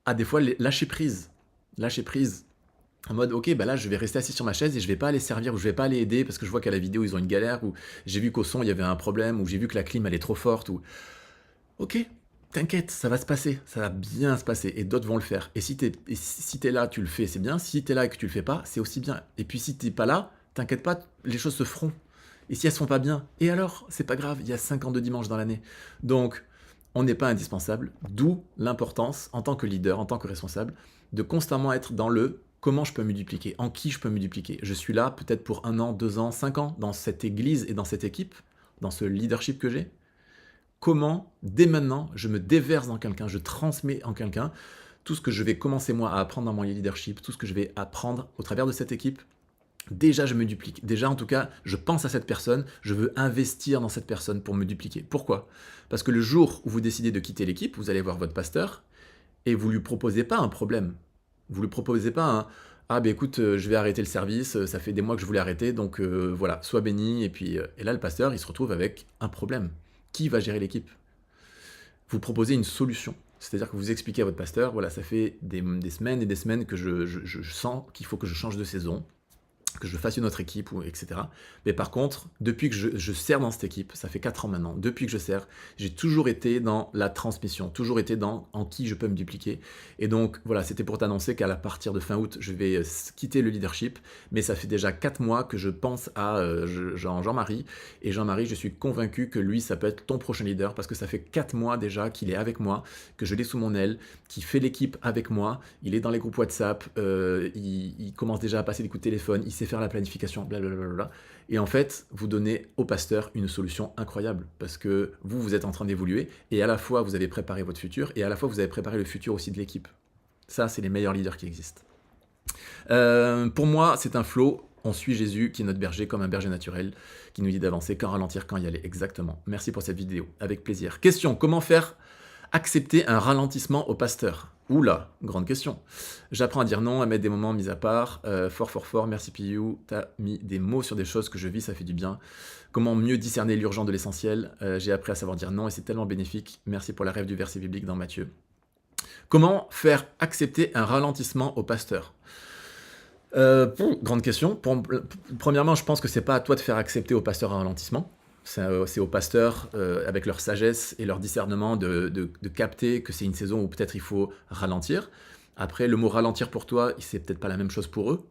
à des fois lâcher prise. Lâcher prise. En mode, ok, bah là, je vais rester assis sur ma chaise et je vais pas aller servir ou je vais pas aller aider parce que je vois qu'à la vidéo, ils ont une galère, ou j'ai vu qu'au son, il y avait un problème, ou j'ai vu que la clim, elle est trop forte, ou... Ok, t'inquiète, ça va se passer, ça va bien se passer, et d'autres vont le faire. Et si t'es là, tu le fais, c'est bien. Si t'es là et que tu le fais pas, c'est aussi bien. Et puis si t'es pas là, t'inquiète pas, les choses se feront. Et si elles se font pas bien, et alors, c'est pas grave, il y a 52 dimanches dans l'année. Donc, on n'est pas indispensable, d'où l'importance, en tant que leader, en tant que responsable, de constamment être dans le comment je peux me dupliquer, en qui je peux me dupliquer. Je suis là peut-être pour 1 an, 2 ans, 5 ans, dans cette église et dans cette équipe, dans ce leadership que j'ai. Comment, dès maintenant, je me déverse dans quelqu'un, je transmets en quelqu'un tout ce que je vais commencer moi à apprendre dans mon leadership, tout ce que je vais apprendre au travers de cette équipe. Déjà, je me duplique. Déjà, en tout cas, je pense à cette personne, je veux investir dans cette personne pour me dupliquer. Pourquoi? Parce que le jour où vous décidez de quitter l'équipe, vous allez voir votre pasteur et vous lui proposez pas un problème. Vous lui proposez pas un ah ben écoute, je vais arrêter le service, ça fait des mois que je voulais arrêter, donc voilà, sois béni. Et puis et là, le pasteur, il se retrouve avec un problème. Qui va gérer l'équipe? Vous proposez une solution. C'est-à-dire que vous expliquez à votre pasteur, voilà, ça fait des semaines et des semaines que je sens qu'il faut que je change de saison, que je fasse une autre équipe, etc. Mais par contre, depuis que je sers dans cette équipe, ça fait 4 ans maintenant, depuis que je sers, j'ai toujours été dans la transmission, toujours été dans en qui je peux me dupliquer. Et donc, voilà, c'était pour t'annoncer qu'à la partir de fin août, je vais quitter le leadership, mais ça fait déjà 4 mois que je pense à Jean-Marie. Et Jean-Marie, je suis convaincu que lui, ça peut être ton prochain leader, parce que ça fait 4 mois déjà qu'il est avec moi, que je l'ai sous mon aile, qu'il fait l'équipe avec moi, il est dans les groupes WhatsApp, il commence déjà à passer des coups de téléphone, il sait faire la planification, blablabla. Et en fait, vous donnez au pasteur une solution incroyable parce que vous êtes en train d'évoluer et à la fois vous avez préparé votre futur et à la fois vous avez préparé le futur aussi de l'équipe. Ça, c'est les meilleurs leaders qui existent. Pour moi, c'est un flow. On suit Jésus qui est notre berger comme un berger naturel qui nous dit d'avancer, quand ralentir, quand y aller. Exactement. Merci pour cette vidéo. Avec plaisir. Question, comment faire accepter un ralentissement au pasteur? Oula, grande question. J'apprends à dire non, à mettre des moments mis à part. Fort. Merci Piyou. T'as mis des mots sur des choses que je vis, ça fait du bien. Comment mieux discerner l'urgent de l'essentiel? J'ai appris à savoir dire non et c'est tellement bénéfique. Merci pour la rêve du verset biblique dans Matthieu. Comment faire accepter un ralentissement au pasteur? Grande question. Premièrement, je pense que c'est pas à toi de faire accepter au pasteur un ralentissement. C'est aux pasteurs, avec leur sagesse et leur discernement, de capter que c'est une saison où peut-être il faut ralentir. Après, le mot ralentir pour toi, c'est peut-être pas la même chose pour eux.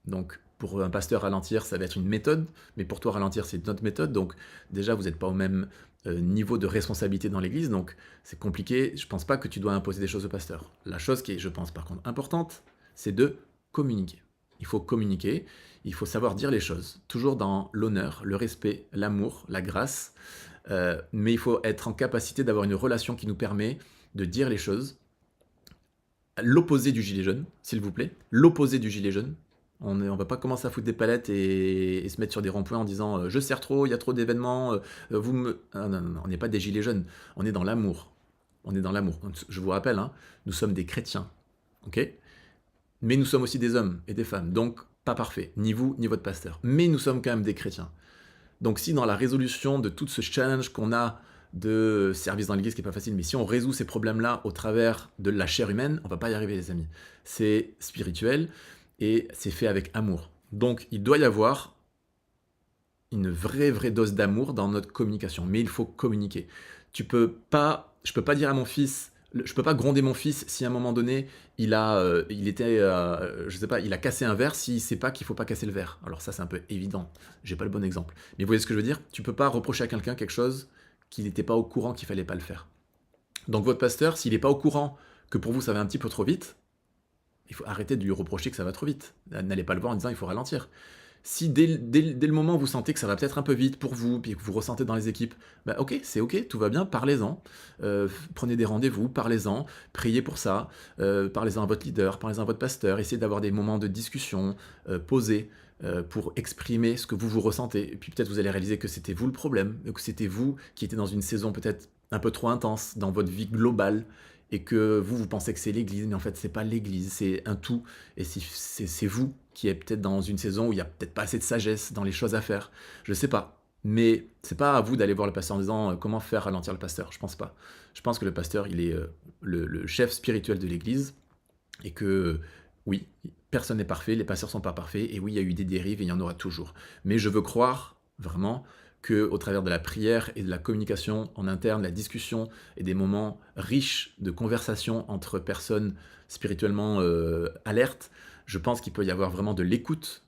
Donc, pour un pasteur, ralentir, ça va être une méthode, mais pour toi, ralentir, c'est une autre méthode. Donc, déjà, vous n'êtes pas au même niveau de responsabilité dans l'église, donc c'est compliqué. Je pense pas que tu dois imposer des choses au pasteur. La chose qui est, je pense, par contre, importante, c'est de communiquer. Il faut communiquer, il faut savoir dire les choses, toujours dans l'honneur, le respect, l'amour, la grâce, mais il faut être en capacité d'avoir une relation qui nous permet de dire les choses. L'opposé du gilet jaune, s'il vous plaît, l'opposé du gilet jaune. On ne va pas commencer à foutre des palettes et se mettre sur des ronds-points en disant je sers trop, il y a trop d'événements, vous me... Non, on n'est pas des gilets jaunes, on est dans l'amour. On est dans l'amour. Je vous rappelle, hein, nous sommes des chrétiens, ok ? Mais nous sommes aussi des hommes et des femmes, donc pas parfaits, ni vous, ni votre pasteur. Mais nous sommes quand même des chrétiens. Donc si dans la résolution de tout ce challenge qu'on a de service dans l'église, qui n'est pas facile, mais si on résout ces problèmes-là au travers de la chair humaine, on ne va pas y arriver, les amis. C'est spirituel et c'est fait avec amour. Donc il doit y avoir une vraie dose d'amour dans notre communication, mais il faut communiquer. Je peux pas dire à mon fils... Je peux pas gronder mon fils si à un moment donné il a cassé un verre s'il sait pas qu'il faut pas casser le verre. Alors ça c'est un peu évident, j'ai pas le bon exemple. Mais vous voyez ce que je veux dire? Tu peux pas reprocher à quelqu'un quelque chose qu'il n'était pas au courant qu'il fallait pas le faire. Donc votre pasteur, s'il n'est pas au courant que pour vous ça va un petit peu trop vite, il faut arrêter de lui reprocher que ça va trop vite. N'allez pas le voir en disant il faut ralentir. Si dès le moment où vous sentez que ça va peut-être un peu vite pour vous, puis que vous ressentez dans les équipes, bah ok, c'est ok, tout va bien, parlez-en. Prenez des rendez-vous, parlez-en, priez pour ça, parlez-en à votre leader, parlez-en à votre pasteur, essayez d'avoir des moments de discussion posés pour exprimer ce que vous ressentez. Et puis peut-être vous allez réaliser que c'était vous le problème, que c'était vous qui étiez dans une saison peut-être un peu trop intense dans votre vie globale, et que vous pensez que c'est l'église, mais en fait c'est pas l'église, c'est un tout, et c'est vous qui êtes peut-être dans une saison où il y a peut-être pas assez de sagesse dans les choses à faire, je sais pas, mais c'est pas à vous d'aller voir le pasteur en disant comment faire ralentir le pasteur, je pense pas. Je pense que le pasteur, il est le chef spirituel de l'église, et que oui, personne n'est parfait, les pasteurs sont pas parfaits, et oui, il y a eu des dérives, et il y en aura toujours. Mais je veux croire, vraiment, qu'au travers de la prière et de la communication en interne, la discussion et des moments riches de conversation entre personnes spirituellement alertes, je pense qu'il peut y avoir vraiment de l'écoute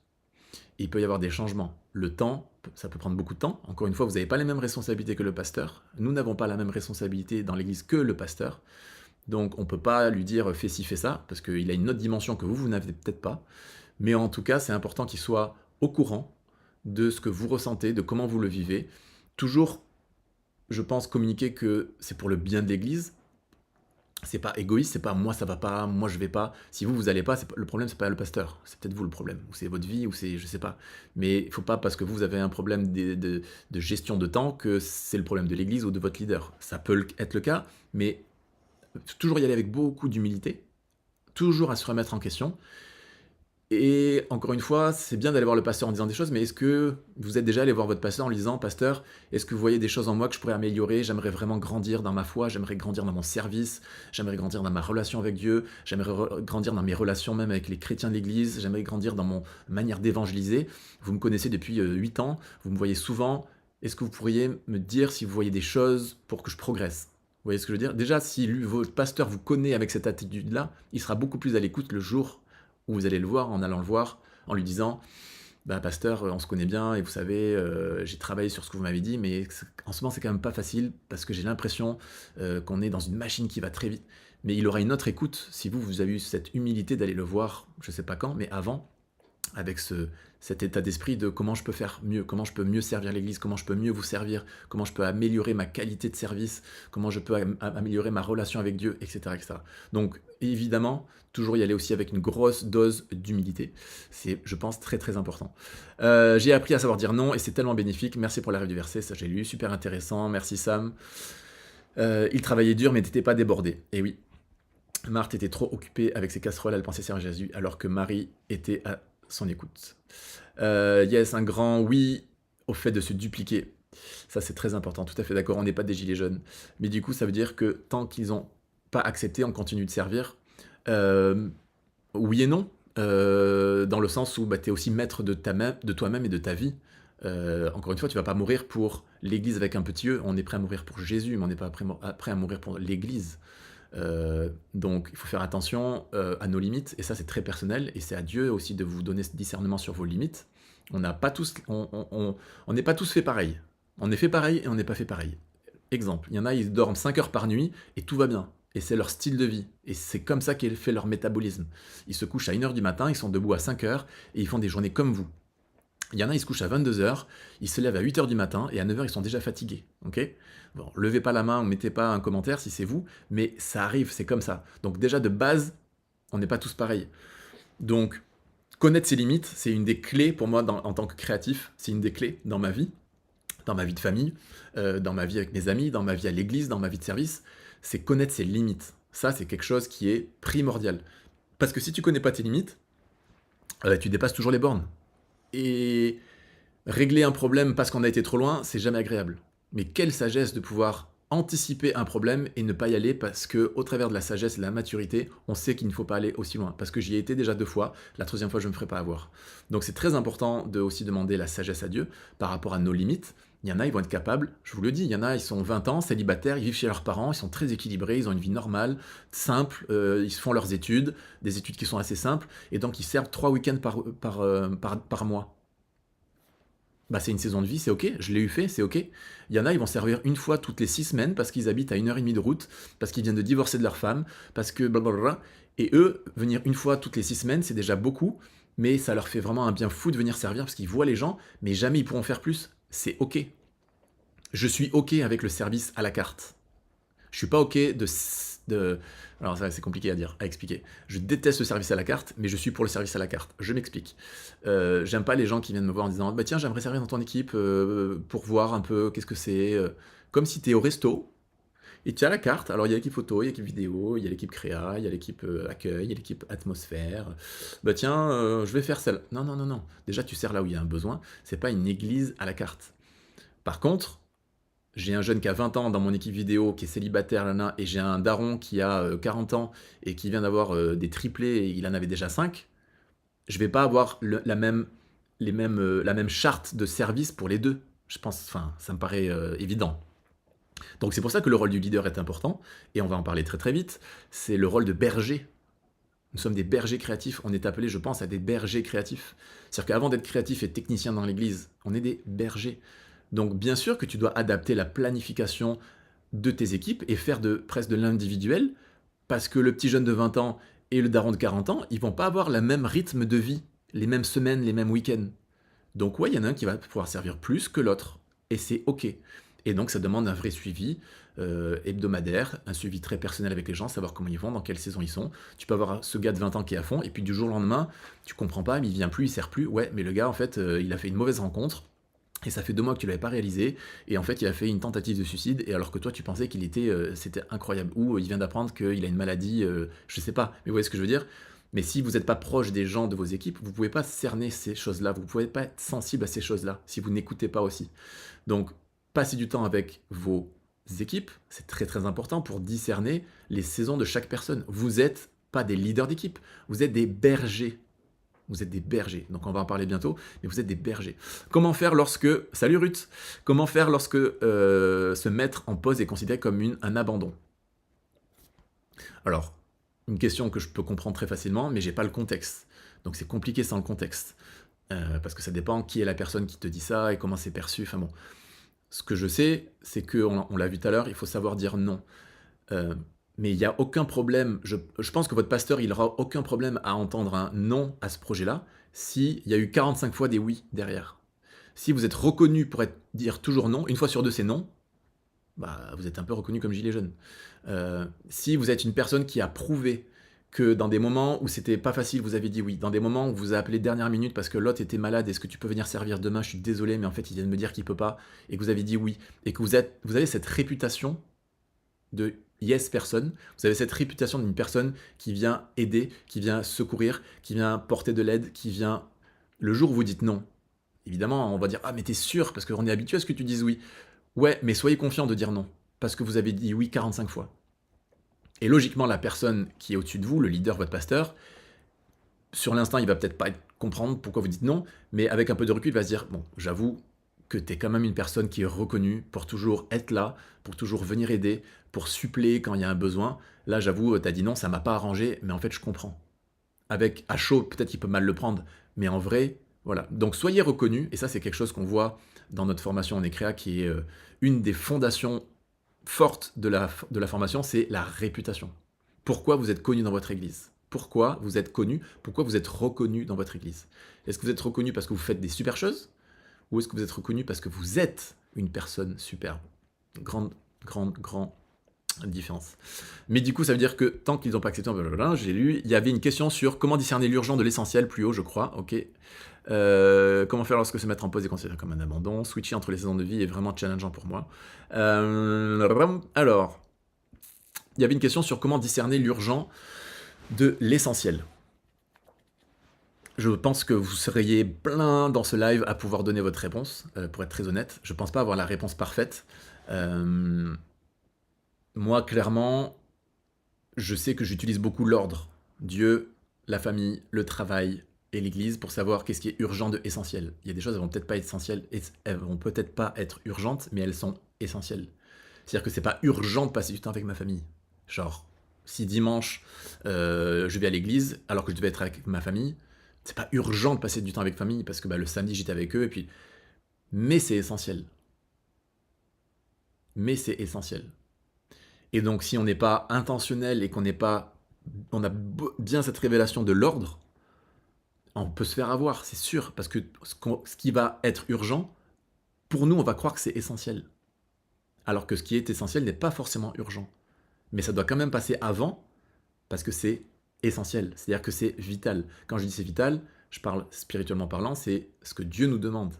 et il peut y avoir des changements. Le temps, ça peut prendre beaucoup de temps. Encore une fois, vous n'avez pas les mêmes responsabilités que le pasteur. Nous n'avons pas la même responsabilité dans l'église que le pasteur. Donc on ne peut pas lui dire fais ci, fais ça, parce qu'il a une autre dimension que vous n'avez peut-être pas. Mais en tout cas, c'est important qu'il soit au courant de ce que vous ressentez, de comment vous le vivez. Toujours, je pense, communiquer que c'est pour le bien de l'Église. C'est pas égoïste, c'est pas moi ça va pas, moi je vais pas. Si vous allez pas, le problème c'est pas le pasteur, c'est peut-être vous le problème, ou c'est votre vie, ou c'est je sais pas. Mais il faut pas parce que vous avez un problème de gestion de temps que c'est le problème de l'Église ou de votre leader. Ça peut être le cas, mais toujours y aller avec beaucoup d'humilité, toujours à se remettre en question. Et encore une fois, c'est bien d'aller voir le pasteur en disant des choses, mais est-ce que vous êtes déjà allé voir votre pasteur en lui disant: «Pasteur, est-ce que vous voyez des choses en moi que je pourrais améliorer? J'aimerais vraiment grandir dans ma foi, j'aimerais grandir dans mon service, j'aimerais grandir dans ma relation avec Dieu, j'aimerais grandir dans mes relations même avec les chrétiens de l'Église, j'aimerais grandir dans mon manière d'évangéliser. Vous me connaissez depuis 8 ans, vous me voyez souvent. Est-ce que vous pourriez me dire si vous voyez des choses pour que je progresse?» Vous voyez ce que je veux dire? Déjà, si votre pasteur vous connaît avec cette attitude-là, il sera beaucoup plus à l'écoute le jour où vous allez le voir, en allant le voir, en lui disant: «Bah, pasteur, on se connaît bien et vous savez, j'ai travaillé sur ce que vous m'avez dit, mais en ce moment, c'est quand même pas facile parce que j'ai l'impression qu'on est dans une machine qui va très vite.» Mais il aura une autre écoute si vous avez eu cette humilité d'aller le voir, je sais pas quand, mais avant, avec cet état d'esprit de comment je peux faire mieux, comment je peux mieux servir l'Église, comment je peux mieux vous servir, comment je peux améliorer ma qualité de service, comment je peux améliorer ma relation avec Dieu, etc., etc. Donc évidemment, toujours y aller aussi avec une grosse dose d'humilité. C'est, je pense, très très important. J'ai appris à savoir dire non et c'est tellement bénéfique. Merci pour la rêve du verset, ça j'ai lu, super intéressant. Merci Sam. Il travaillait dur mais n'était pas débordé. Et oui, Marthe était trop occupée avec ses casseroles, elle pensait servir Jésus, alors que Marie était à son écoute. Yes, un grand oui au fait de se dupliquer. Ça, c'est très important, tout à fait d'accord, on n'est pas des gilets jaunes. Mais du coup, ça veut dire que tant qu'ils n'ont pas accepté, on continue de servir. Oui et non, dans le sens où bah, tu es aussi maître de toi-même et de ta vie. Encore une fois, tu vas pas mourir pour l'Église avec un petit E, on est prêt à mourir pour Jésus, mais on n'est pas prêt à mourir pour l'Église. Donc il faut faire attention à nos limites, et ça c'est très personnel, et c'est à Dieu aussi de vous donner ce discernement sur vos limites. On n'a pas tous, on n'est pas tous fait pareil. On est fait pareil et on n'est pas fait pareil. Exemple, il y en a, ils dorment 5 heures par nuit et tout va bien. Et c'est leur style de vie. Et c'est comme ça qu'est fait leur métabolisme. Ils se couchent à 1 heure du matin, ils sont debout à 5 heures et ils font des journées comme vous. Il y en a, ils se couchent à 22 heures, ils se lèvent à 8 heures du matin et à 9 heures, ils sont déjà fatigués. Ok? Bon, levez pas la main ou mettez pas un commentaire si c'est vous, mais ça arrive, c'est comme ça. Donc déjà de base, on n'est pas tous pareils. Donc connaître ses limites, c'est une des clés pour moi en tant que créatif, c'est une des clés dans ma vie de famille, dans ma vie avec mes amis, dans ma vie à l'église, dans ma vie de service, c'est connaître ses limites. Ça, c'est quelque chose qui est primordial. Parce que si tu connais pas tes limites, tu dépasses toujours les bornes. Et régler un problème parce qu'on a été trop loin, c'est jamais agréable. Mais quelle sagesse de pouvoir anticiper un problème et ne pas y aller parce que, au travers de la sagesse et de la maturité, on sait qu'il ne faut pas aller aussi loin. Parce que j'y ai été déjà 2 fois, la 3e fois je ne me ferai pas avoir. Donc c'est très important de aussi demander la sagesse à Dieu par rapport à nos limites. Il y en a, ils vont être capables, je vous le dis, il y en a, ils sont 20 ans, célibataires, ils vivent chez leurs parents, ils sont très équilibrés, ils ont une vie normale, simple, ils font leurs études, des études qui sont assez simples, et donc ils servent 3 week-ends par mois. Bah, c'est une saison de vie, c'est ok, je l'ai eu fait, c'est ok. Il y en a, ils vont servir une fois toutes les 6 semaines parce qu'ils habitent à 1 heure et demie de route, parce qu'ils viennent de divorcer de leur femme, parce que blablabla. Et eux, venir une fois toutes les 6 semaines, c'est déjà beaucoup, mais ça leur fait vraiment un bien fou de venir servir parce qu'ils voient les gens, mais jamais ils pourront faire plus. C'est ok. Je suis ok avec le service à la carte. Je suis pas ok de... Alors ça c'est compliqué à dire, à expliquer. Je déteste le service à la carte, mais je suis pour le service à la carte. Je m'explique. J'aime pas les gens qui viennent me voir en disant bah tiens j'aimerais servir dans ton équipe pour voir un peu qu'est-ce que c'est. Comme si t'es au resto et tu as la carte. Alors il y a l'équipe photo, il y a l'équipe vidéo, il y a l'équipe créa, il y a l'équipe accueil, il y a l'équipe atmosphère. Bah tiens je vais faire celle. Non non non non. Déjà tu sers là où il y a un besoin. C'est pas une église à la carte. Par contre j'ai un jeune qui a 20 ans dans mon équipe vidéo, qui est célibataire, là, et j'ai un daron qui a 40 ans et qui vient d'avoir des triplés, et il en avait déjà 5, je vais pas avoir la même charte de service pour les deux. Je pense, enfin, ça me paraît évident. Donc c'est pour ça que le rôle du leader est important, et on va en parler très très vite, c'est le rôle de berger. Nous sommes des bergers créatifs, on est appelé, je pense, à des bergers créatifs. C'est-à-dire qu'avant d'être créatif et technicien dans l'église, on est des bergers. Donc bien sûr que tu dois adapter la planification de tes équipes et faire presque de l'individuel, parce que le petit jeune de 20 ans et le daron de 40 ans, ils vont pas avoir le même rythme de vie, les mêmes semaines, les mêmes week-ends. Donc ouais, il y en a un qui va pouvoir servir plus que l'autre, et c'est ok. Et donc ça demande un vrai suivi hebdomadaire, un suivi très personnel avec les gens, savoir comment ils vont, dans quelle saison ils sont. Tu peux avoir ce gars de 20 ans qui est à fond, et puis du jour au lendemain, tu comprends pas, mais il vient plus, il sert plus. Ouais, mais le gars en fait, il a fait une mauvaise rencontre, et ça fait 2 mois que tu l'avais pas réalisé, et en fait il a fait une tentative de suicide, et alors que toi tu pensais qu'il était, c'était incroyable, ou il vient d'apprendre qu'il a une maladie, je sais pas, mais vous voyez ce que je veux dire. Mais si vous n'êtes pas proche des gens de vos équipes, vous ne pouvez pas cerner ces choses-là, vous ne pouvez pas être sensible à ces choses-là si vous n'écoutez pas aussi. Donc, passez du temps avec vos équipes, c'est très très important pour discerner les saisons de chaque personne. Vous n'êtes pas des leaders d'équipe, vous êtes des bergers. Vous êtes des bergers, donc on va en parler bientôt, mais vous êtes des bergers. Comment faire lorsque... Salut Ruth. Comment faire lorsque se mettre en pause est considéré comme un abandon? Alors, une question que je peux comprendre très facilement, mais j'ai pas le contexte. Donc c'est compliqué sans le contexte. Parce que ça dépend qui est la personne qui te dit ça et comment c'est perçu. Enfin bon. Ce que je sais, c'est que, on l'a vu tout à l'heure, il faut savoir dire non. Mais il n'y a aucun problème, je pense que votre pasteur, il n'aura aucun problème à entendre un non à ce projet-là s'il y a eu 45 fois des oui derrière. Si vous êtes reconnu pour dire toujours non, une fois sur deux c'est non, bah, vous êtes un peu reconnu comme gilet jaune. Si vous êtes une personne qui a prouvé que dans des moments où c'était pas facile, vous avez dit oui, dans des moments où vous a appelé dernière minute parce que l'autre était malade, est-ce que tu peux venir servir demain, je suis désolé, mais en fait il vient de me dire qu'il peut pas, et que vous avez dit oui, et que vous avez cette réputation de yes personne, vous avez cette réputation d'une personne qui vient aider, qui vient secourir, qui vient porter de l'aide, qui vient... Le jour où vous dites non, évidemment on va dire ah mais t'es sûr, parce qu'on est habitué à ce que tu dises oui. Ouais, mais soyez confiant de dire non, parce que vous avez dit oui 45 fois. Et logiquement, la personne qui est au-dessus de vous, le leader, votre pasteur, sur l'instant, il va peut-être pas comprendre pourquoi vous dites non, mais avec un peu de recul, il va se dire, bon, j'avoue que tu es quand même une personne qui est reconnue pour toujours être là, pour toujours venir aider, pour suppléer quand il y a un besoin. Là, j'avoue, tu as dit non, ça m'a pas arrangé, mais en fait, je comprends. Avec à chaud, peut-être qu'il peut mal le prendre, mais en vrai, voilà. Donc soyez reconnus, et ça, c'est quelque chose qu'on voit dans notre formation en Ecréa, qui est une des fondations fortes de la formation, c'est la réputation. Pourquoi vous êtes connu dans votre église? Pourquoi vous êtes connu? Pourquoi vous êtes reconnu dans votre église? Est-ce que vous êtes reconnu parce que vous faites des super choses? Ou est-ce que vous êtes reconnu parce que vous êtes une personne superbe? Grande différence. Mais du coup, ça veut dire que tant qu'ils n'ont pas accepté, j'ai lu, il y avait une question sur comment discerner l'urgent de l'essentiel plus haut, je crois. Ok. Comment faire lorsque se mettre en pause est considéré comme un abandon? Switcher entre les saisons de vie est vraiment challengeant pour moi. Alors, il y avait une question sur comment discerner l'urgent de l'essentiel. Je pense que vous seriez plein dans ce live à pouvoir donner votre réponse, pour être très honnête. Je ne pense pas avoir la réponse parfaite. Moi, clairement, je sais que j'utilise beaucoup l'ordre. Dieu, la famille, le travail et l'Église pour savoir qu'est-ce qui est urgent de essentiel. Il y a des choses, elles vont peut-être pas être essentielles, elles vont peut-être pas être urgentes, mais elles sont essentielles. C'est-à-dire que c'est pas urgent de passer du temps avec ma famille. Genre, si dimanche, je vais à l'église, alors que je devais être avec ma famille, c'est pas urgent de passer du temps avec famille, parce que le samedi, j'étais avec eux, et puis... Mais c'est essentiel. Mais c'est essentiel. Et donc, si on n'est pas intentionnel et qu'on n'est pas... On a bien cette révélation de l'ordre, on peut se faire avoir, c'est sûr, parce que ce qui va être urgent, pour nous, on va croire que c'est essentiel. Alors que ce qui est essentiel n'est pas forcément urgent. Mais ça doit quand même passer avant, parce que c'est essentiel, c'est-à-dire que c'est vital. Quand je dis c'est vital, je parle spirituellement parlant, c'est ce que Dieu nous demande.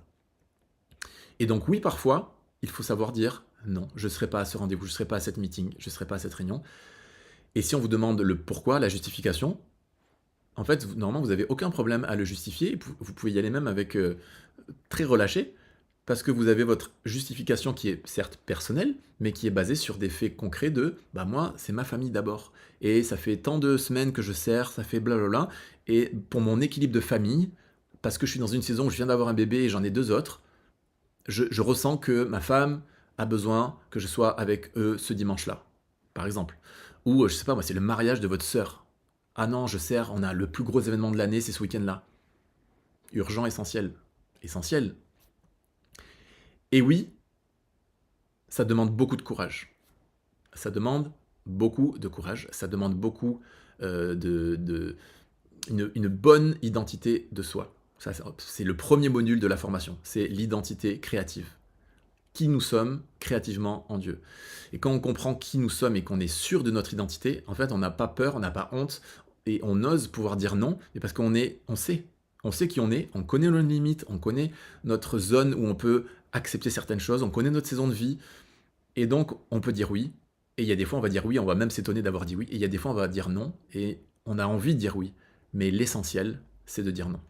Et donc oui, parfois, il faut savoir dire non, je ne serai pas à ce rendez-vous, je ne serai pas à cette meeting, je ne serai pas à cette réunion. Et si on vous demande le pourquoi, la justification, en fait, normalement, vous n'avez aucun problème à le justifier, vous pouvez y aller même avec très relâché, parce que vous avez votre justification qui est certes personnelle, mais qui est basée sur des faits concrets de « bah moi, c'est ma famille d'abord, et ça fait tant de semaines que je sers, ça fait blablabla, et pour mon équilibre de famille, parce que je suis dans une saison où je viens d'avoir un bébé et j'en ai 2 autres, je ressens que ma femme a besoin que je sois avec eux ce dimanche-là, par exemple. Ou, je sais pas moi, c'est le mariage de votre sœur. Ah non, je sers, on a le plus gros événement de l'année, c'est ce week-end-là. Urgent, essentiel. Essentiel. Et oui, ça demande beaucoup de courage. Ça demande beaucoup de courage. Ça demande beaucoup une bonne identité de soi. Ça, c'est le premier module de la formation. C'est l'identité créative. Qui nous sommes créativement en Dieu. Et quand on comprend qui nous sommes et qu'on est sûr de notre identité, en fait, on n'a pas peur, on n'a pas honte et on ose pouvoir dire non, mais parce qu'on sait. On sait qui on est, on connaît nos limites, on connaît notre zone où on peut accepter certaines choses, on connaît notre saison de vie, et donc on peut dire oui, et il y a des fois on va dire oui, on va même s'étonner d'avoir dit oui, et il y a des fois on va dire non, et on a envie de dire oui, Mais l'essentiel, c'est de dire non.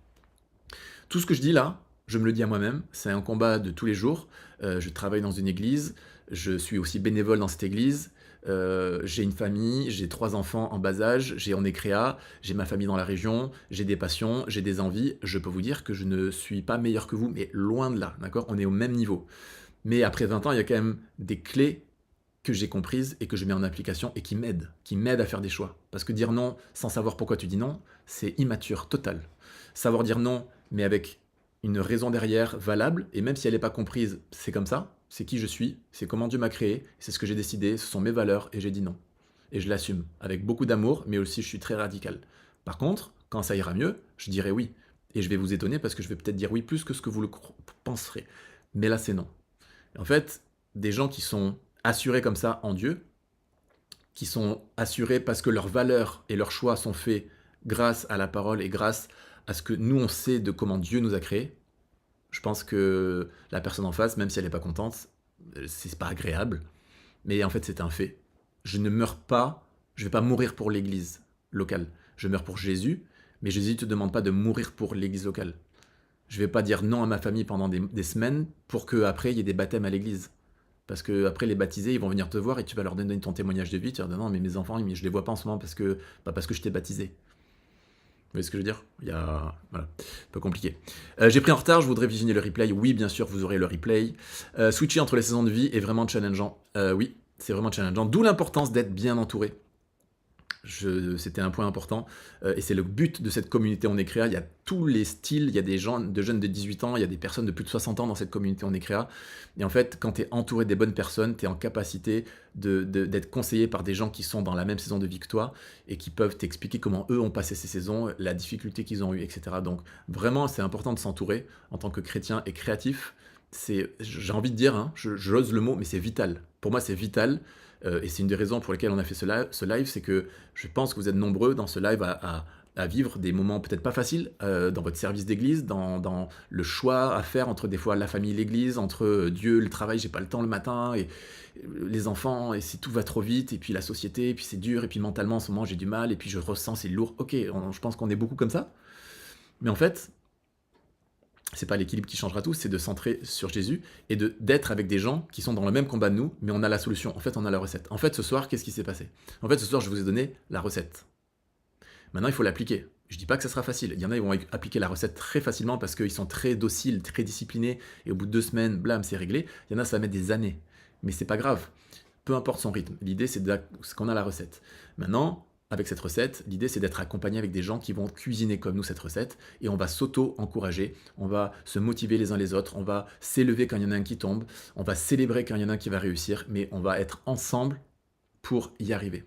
Tout ce que je dis là, je me le dis à moi-même, c'est un combat de tous les jours. Je travaille dans une église, je suis aussi bénévole dans cette église, j'ai une famille, j'ai 3 enfants en bas âge, on est créa, j'ai ma famille dans la région, j'ai des passions, j'ai des envies. Je peux vous dire que je ne suis pas meilleur que vous, mais loin de là, d'accord? On est au même niveau. Mais après 20 ans, il y a quand même des clés que j'ai comprises et que je mets en application et qui m'aident à faire des choix. Parce que dire non sans savoir pourquoi tu dis non, c'est immature, total. Savoir dire non, mais avec une raison derrière valable, et même si elle n'est pas comprise, c'est comme ça, c'est qui je suis, c'est comment Dieu m'a créé, c'est ce que j'ai décidé, ce sont mes valeurs, et j'ai dit non. Et je l'assume, avec beaucoup d'amour, mais aussi je suis très radical. Par contre, quand ça ira mieux, je dirai oui. Et je vais vous étonner parce que je vais peut-être dire oui plus que ce que vous le penserez. Mais là, c'est non. En fait, des gens qui sont assurés comme ça en Dieu, qui sont assurés parce que leurs valeurs et leurs choix sont faits grâce à la parole et grâce à ce que nous on sait de comment Dieu nous a créés, je pense que la personne en face, même si elle n'est pas contente, c'est pas agréable, mais en fait c'est un fait. Je ne meurs pas, je vais pas mourir pour l'église locale. Je meurs pour Jésus, mais Jésus ne te demande pas de mourir pour l'église locale. Je vais pas dire non à ma famille pendant des semaines pour qu'après il y ait des baptêmes à l'église. Parce que après les baptisés, ils vont venir te voir et tu vas leur donner ton témoignage de vie. Tu vas dire non, mais mes enfants, je les vois pas en ce moment parce que je t'ai baptisé. Vous voyez ce que je veux dire? Voilà, un peu compliqué. J'ai pris en retard, je voudrais visionner le replay. Oui, bien sûr, vous aurez le replay. Switcher entre les saisons de vie est vraiment challengeant. Oui, c'est vraiment challengeant. D'où l'importance d'être bien entouré. C'était un point important, et c'est le but de cette communauté On est créa. Il y a tous les styles, il y a des gens, de jeunes de 18 ans, il y a des personnes de plus de 60 ans dans cette communauté On est créa. Et en fait, quand tu es entouré des bonnes personnes, tu es en capacité d'être conseillé par des gens qui sont dans la même saison de vie que toi et qui peuvent t'expliquer comment eux ont passé ces saisons, la difficulté qu'ils ont eue, etc. Donc vraiment, c'est important de s'entourer en tant que chrétien et créatif. J'ai envie de dire, hein, j'ose le mot, mais c'est vital. Pour moi, c'est vital. Et c'est une des raisons pour lesquelles on a fait ce live, c'est que je pense que vous êtes nombreux dans ce live à vivre des moments peut-être pas faciles dans votre service d'église, dans le choix à faire entre des fois la famille et l'église, entre Dieu, le travail, j'ai pas le temps le matin, et les enfants, et si tout va trop vite, et puis la société, et puis c'est dur, et puis mentalement en ce moment j'ai du mal, et puis je ressens c'est lourd. Ok, je pense qu'on est beaucoup comme ça. Mais en fait, c'est pas l'équilibre qui changera tout, c'est de centrer sur Jésus et d'être avec des gens qui sont dans le même combat de nous, mais on a la solution. En fait, on a la recette. En fait, ce soir, qu'est-ce qui s'est passé? En fait, ce soir, je vous ai donné la recette. Maintenant, il faut l'appliquer. Je dis pas que ça sera facile. Il y en a, ils vont appliquer la recette très facilement parce qu'ils sont très dociles, très disciplinés, et au bout de 2 semaines, blam, c'est réglé. Il y en a, ça va mettre des années. Mais c'est pas grave. Peu importe son rythme. L'idée, c'est qu'on a la recette. Maintenant, avec cette recette, l'idée c'est d'être accompagné avec des gens qui vont cuisiner comme nous cette recette, et on va s'auto-encourager, on va se motiver les uns les autres, on va s'élever quand il y en a un qui tombe, on va célébrer quand il y en a un qui va réussir, mais on va être ensemble pour y arriver.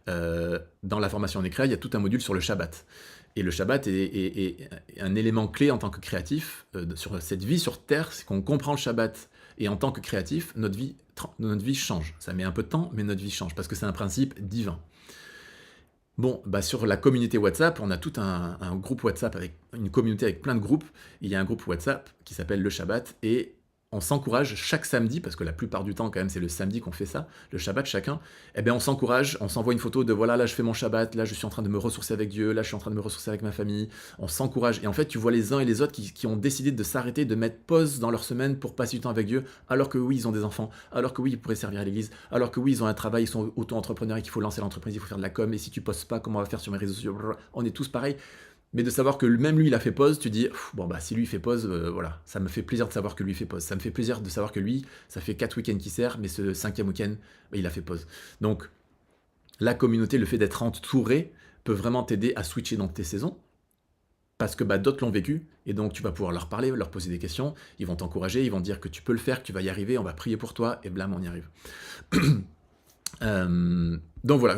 Dans la formation On est créa, il y a tout un module sur le Shabbat. Et le Shabbat est un élément clé en tant que créatif sur cette vie sur Terre, c'est qu'on comprend le Shabbat. Et en tant que créatif, notre vie change. Ça met un peu de temps, mais notre vie change, parce que c'est un principe divin. Bon, sur la communauté WhatsApp, on a tout un groupe WhatsApp avec une communauté avec plein de groupes. Il y a un groupe WhatsApp qui s'appelle le Shabbat, et on s'encourage chaque samedi, parce que la plupart du temps quand même c'est le samedi qu'on fait ça, le Shabbat chacun, on s'encourage, on s'envoie une photo de voilà, là je fais mon Shabbat, là je suis en train de me ressourcer avec Dieu, là je suis en train de me ressourcer avec ma famille, on s'encourage, et en fait tu vois les uns et les autres qui ont décidé de s'arrêter, de mettre pause dans leur semaine pour passer du temps avec Dieu, alors que oui ils ont des enfants, alors que oui ils pourraient servir à l'église, alors que oui ils ont un travail, ils sont auto-entrepreneurs et qu'il faut lancer l'entreprise, il faut faire de la com, et si tu postes pas, comment on va faire sur mes réseaux sociaux, on est tous pareils. Mais de savoir que même lui, il a fait pause, tu dis, si lui il fait pause, voilà, ça me fait plaisir de savoir que lui fait pause. Ça me fait plaisir de savoir que lui, ça fait 4 week-ends qu'il sert, mais ce 5e week-end, il a fait pause. Donc, la communauté, le fait d'être entouré, peut vraiment t'aider à switcher dans tes saisons, parce que d'autres l'ont vécu, et donc tu vas pouvoir leur parler, leur poser des questions, ils vont t'encourager, ils vont dire que tu peux le faire, que tu vas y arriver, on va prier pour toi, et blam, on y arrive. Donc voilà.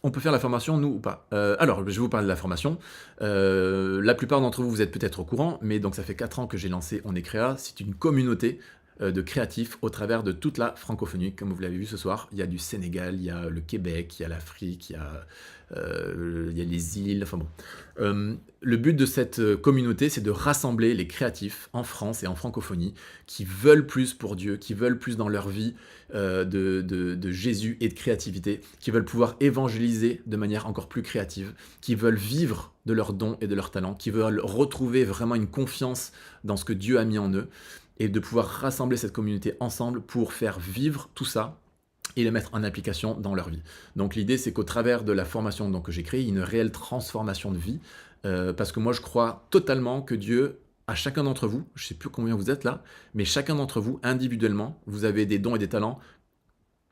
On peut faire la formation, nous, ou pas? Alors, je vais vous parler de la formation. La plupart d'entre vous, vous êtes peut-être au courant, mais donc ça fait 4 ans que j'ai lancé On est créa. C'est une communauté de créatifs au travers de toute la francophonie. Comme vous l'avez vu ce soir, il y a du Sénégal, il y a le Québec, il y a l'Afrique, il y a les îles, enfin bon. Le but de cette communauté, c'est de rassembler les créatifs en France et en francophonie qui veulent plus pour Dieu, qui veulent plus dans leur vie de Jésus et de créativité, qui veulent pouvoir évangéliser de manière encore plus créative, qui veulent vivre de leurs dons et de leurs talents, qui veulent retrouver vraiment une confiance dans ce que Dieu a mis en eux, et de pouvoir rassembler cette communauté ensemble pour faire vivre tout ça et le mettre en application dans leur vie. Donc l'idée, c'est qu'au travers de la formation donc, que j'ai créée, il y a une réelle transformation de vie, parce que moi je crois totalement que Dieu, à chacun d'entre vous, je ne sais plus combien vous êtes là, mais chacun d'entre vous, individuellement, vous avez des dons et des talents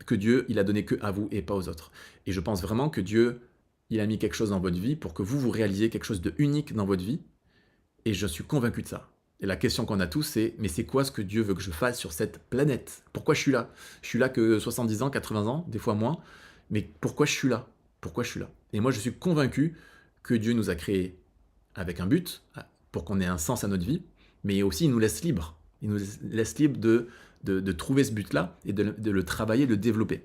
que Dieu, il a donné que à vous et pas aux autres. Et je pense vraiment que Dieu, il a mis quelque chose dans votre vie pour que vous réalisiez quelque chose de unique dans votre vie, et je suis convaincu de ça. Et la question qu'on a tous, c'est mais c'est quoi ce que Dieu veut que je fasse sur cette planète? Pourquoi je suis là? Je suis là que 70 ans, 80 ans, des fois moins, mais pourquoi je suis là? Pourquoi je suis là? Et moi, je suis convaincu que Dieu nous a créés avec un but, pour qu'on ait un sens à notre vie, mais aussi il nous laisse libres. Il nous laisse libres de trouver ce but-là et de le travailler, de le développer.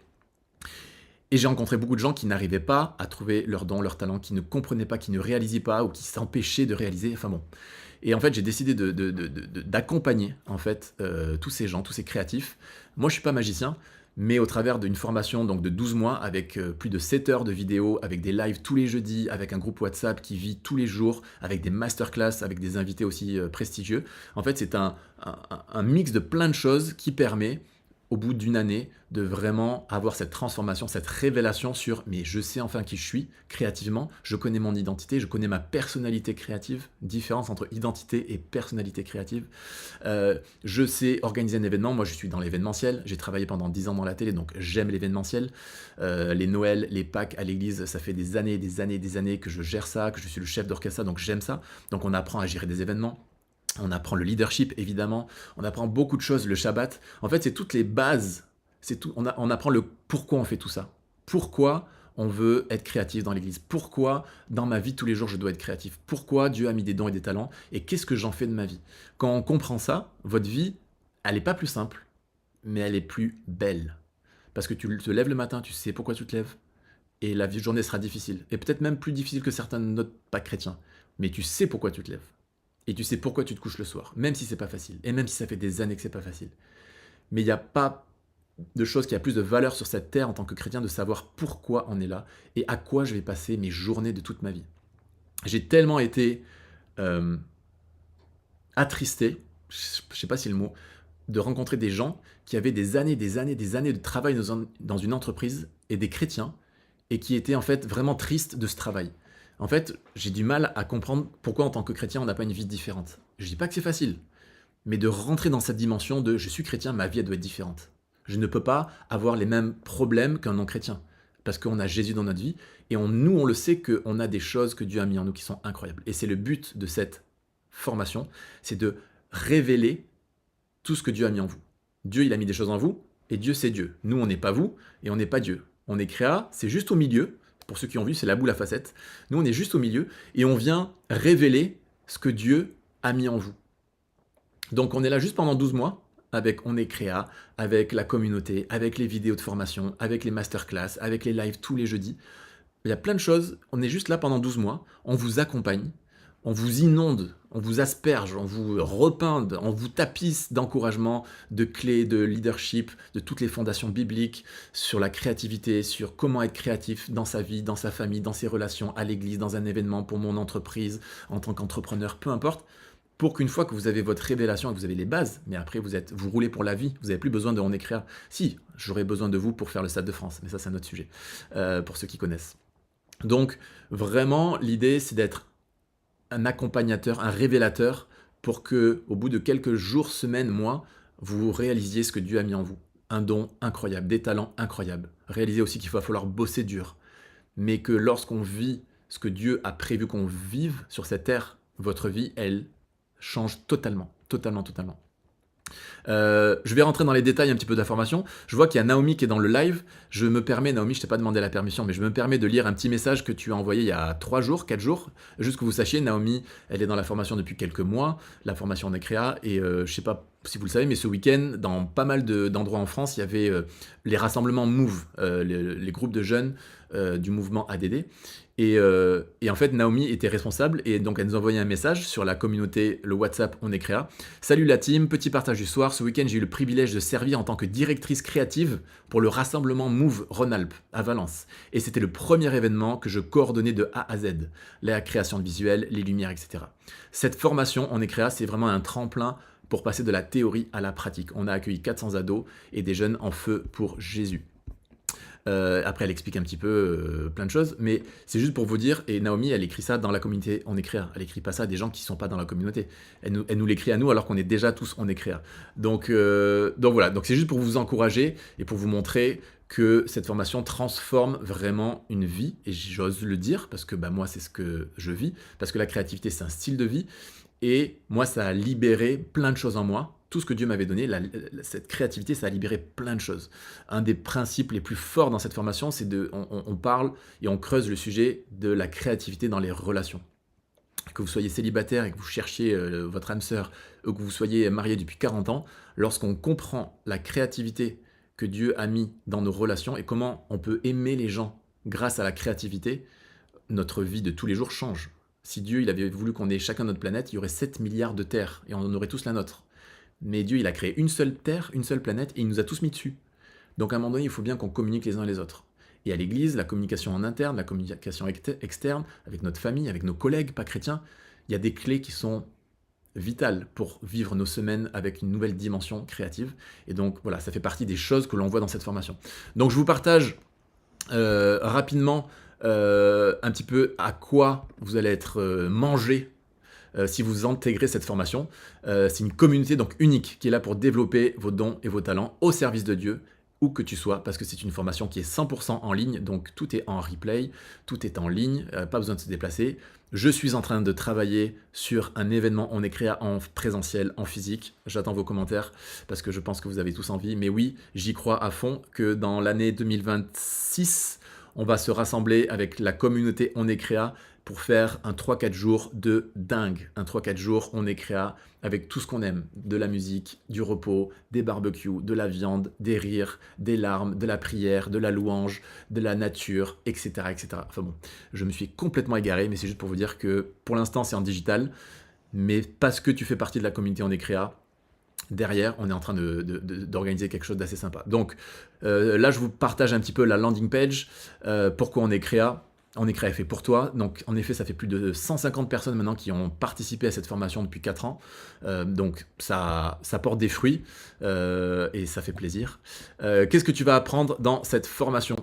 Et j'ai rencontré beaucoup de gens qui n'arrivaient pas à trouver leur don, leur talent, qui ne comprenaient pas, qui ne réalisaient pas ou qui s'empêchaient de réaliser. Enfin bon. Et en fait, j'ai décidé d'accompagner en fait tous ces gens, tous ces créatifs. Moi, je suis pas magicien, mais au travers d'une formation donc de 12 mois avec plus de 7 heures de vidéos, avec des lives tous les jeudis, avec un groupe WhatsApp qui vit tous les jours, avec des masterclass, avec des invités aussi prestigieux. En fait, c'est un mix de plein de choses qui permet au bout d'une année, de vraiment avoir cette transformation, cette révélation sur « mais je sais enfin qui je suis créativement, je connais mon identité, je connais ma personnalité créative », différence entre identité et personnalité créative. Je sais organiser un événement, moi je suis dans l'événementiel, j'ai travaillé pendant 10 ans dans la télé, donc j'aime l'événementiel. Les Noëls, les Pâques à l'église, ça fait des années que je gère ça, que je suis le chef d'orchestre, donc j'aime ça. Donc on apprend à gérer des événements. On apprend le leadership, évidemment. On apprend beaucoup de choses, le Shabbat. En fait, c'est toutes les bases. C'est tout. On apprend le pourquoi on fait tout ça. Pourquoi on veut être créatif dans l'église. Pourquoi, dans ma vie, tous les jours, je dois être créatif. Pourquoi Dieu a mis des dons et des talents. Et qu'est-ce que j'en fais de ma vie. Quand on comprend ça, votre vie, elle n'est pas plus simple, mais elle est plus belle. Parce que tu te lèves le matin, tu sais pourquoi tu te lèves. Et la journée sera difficile. Et peut-être même plus difficile que certains autres pas chrétiens. Mais tu sais pourquoi tu te lèves. Et tu sais pourquoi tu te couches le soir, même si c'est pas facile, et même si ça fait des années que c'est pas facile. Mais il n'y a pas de chose qui a plus de valeur sur cette terre en tant que chrétien de savoir pourquoi on est là et à quoi je vais passer mes journées de toute ma vie. J'ai tellement été attristé, je sais pas si le mot, de rencontrer des gens qui avaient des années de travail dans une entreprise et des chrétiens et qui étaient en fait vraiment tristes de ce travail. En fait, j'ai du mal à comprendre pourquoi en tant que chrétien, on n'a pas une vie différente. Je dis pas que c'est facile, mais de rentrer dans cette dimension de je suis chrétien, ma vie elle doit être différente. Je ne peux pas avoir les mêmes problèmes qu'un non-chrétien, parce qu'on a Jésus dans notre vie, et nous, on le sait qu'on a des choses que Dieu a mis en nous qui sont incroyables. Et c'est le but de cette formation, c'est de révéler tout ce que Dieu a mis en vous. Dieu, il a mis des choses en vous, et Dieu, c'est Dieu. Nous, on n'est pas vous, et on n'est pas Dieu. On est créa, c'est juste au milieu. Pour ceux qui ont vu, c'est la boule à facettes. Nous, on est juste au milieu et on vient révéler ce que Dieu a mis en vous. Donc, on est là juste pendant 12 mois. On est créa, avec la communauté, avec les vidéos de formation, avec les masterclass, avec les lives tous les jeudis. Il y a plein de choses. On est juste là pendant 12 mois. On vous accompagne. On vous inonde, on vous asperge, on vous repeint, on vous tapisse d'encouragement, de clés, de leadership, de toutes les fondations bibliques sur la créativité, sur comment être créatif dans sa vie, dans sa famille, dans ses relations, à l'église, dans un événement, pour mon entreprise, en tant qu'entrepreneur, peu importe, pour qu'une fois que vous avez votre révélation et que vous avez les bases, mais après vous roulez pour la vie, vous n'avez plus besoin de on est créa. Si, j'aurais besoin de vous pour faire le Stade de France, mais ça c'est un autre sujet, pour ceux qui connaissent. Donc vraiment, l'idée c'est d'être un accompagnateur, un révélateur, pour que, au bout de quelques jours, semaines, mois, vous réalisiez ce que Dieu a mis en vous. Un don incroyable, des talents incroyables. Réalisez aussi qu'il va falloir bosser dur, mais que lorsqu'on vit ce que Dieu a prévu qu'on vive sur cette terre, votre vie, elle change totalement. Je vais rentrer dans les détails un petit peu d'informations. Je vois qu'il y a Naomi qui est dans le live. Je me permets, Naomi, je t'ai pas demandé la permission, mais je me permets de lire un petit message que tu as envoyé il y a 3 jours, 4 jours. Juste que vous sachiez, Naomi, elle est dans la formation depuis quelques mois, la formation en créa, et je sais pas si vous le savez, mais ce week-end, dans pas mal d'endroits en France, il y avait les rassemblements Move, les groupes de jeunes du mouvement ADD. Et en fait, Naomi était responsable et donc elle nous envoyait un message sur la communauté, le WhatsApp On est créa. Salut la team, petit partage du soir. Ce week-end, j'ai eu le privilège de servir en tant que directrice créative pour le rassemblement Move Rhône-Alpes à Valence. Et c'était le premier événement que je coordonnais de A à Z. La création de visuels, les lumières, etc. Cette formation On est créa, c'est vraiment un tremplin pour passer de la théorie à la pratique. On a accueilli 400 ados et des jeunes en feu pour Jésus. Après, elle explique un petit peu plein de choses, mais c'est juste pour vous dire, et Naomi, elle écrit ça dans la communauté On est créa. Elle écrit pas ça à des gens qui sont pas dans la communauté. Elle nous l'écrit à nous alors qu'on est déjà tous On est créa. Donc voilà, donc c'est juste pour vous encourager et pour vous montrer que cette formation transforme vraiment une vie, et j'ose le dire, parce que moi, c'est ce que je vis, parce que la créativité, c'est un style de vie, et moi, ça a libéré plein de choses en moi. Tout ce que Dieu m'avait donné, cette créativité, ça a libéré plein de choses. Un des principes les plus forts dans cette formation, c'est on parle et on creuse le sujet de la créativité dans les relations. Que vous soyez célibataire et que vous cherchiez votre âme sœur, ou que vous soyez marié depuis 40 ans, lorsqu'on comprend la créativité que Dieu a mis dans nos relations et comment on peut aimer les gens grâce à la créativité, notre vie de tous les jours change. Si Dieu il avait voulu qu'on ait chacun notre planète, il y aurait 7 milliards de terres et on en aurait tous la nôtre. Mais Dieu, il a créé une seule terre, une seule planète, et il nous a tous mis dessus. Donc à un moment donné, il faut bien qu'on communique les uns les autres. Et à l'église, la communication en interne, la communication externe, avec notre famille, avec nos collègues pas chrétiens, il y a des clés qui sont vitales pour vivre nos semaines avec une nouvelle dimension créative. Et donc voilà, ça fait partie des choses que l'on voit dans cette formation. Donc je vous partage rapidement un petit peu à quoi vous allez être mangé si vous intégrez cette formation. C'est une communauté donc unique qui est là pour développer vos dons et vos talents au service de Dieu, où que tu sois, parce que c'est une formation qui est 100% en ligne, donc tout est en replay, tout est en ligne, pas besoin de se déplacer. Je suis en train de travailler sur un événement On est créa en présentiel, en physique. J'attends vos commentaires parce que je pense que vous avez tous envie. Mais oui, j'y crois à fond que dans l'année 2026, on va se rassembler avec la communauté On est créa pour faire un 3-4 jours de dingue. Un 3-4 jours, On est créa avec tout ce qu'on aime. De la musique, du repos, des barbecues, de la viande, des rires, des larmes, de la prière, de la louange, de la nature, etc. etc. Enfin bon, je me suis complètement égaré, mais c'est juste pour vous dire que pour l'instant, c'est en digital. Mais parce que tu fais partie de la communauté On est créa, derrière, on est en train d'organiser quelque chose d'assez sympa. Donc là, je vous partage un petit peu la landing page. Pourquoi On est créa ? On est créa est fait pour toi. Donc en effet, ça fait plus de 150 personnes maintenant qui ont participé à cette formation depuis 4 ans. Donc ça porte des fruits et ça fait plaisir. Qu'est-ce que tu vas apprendre dans cette formation ?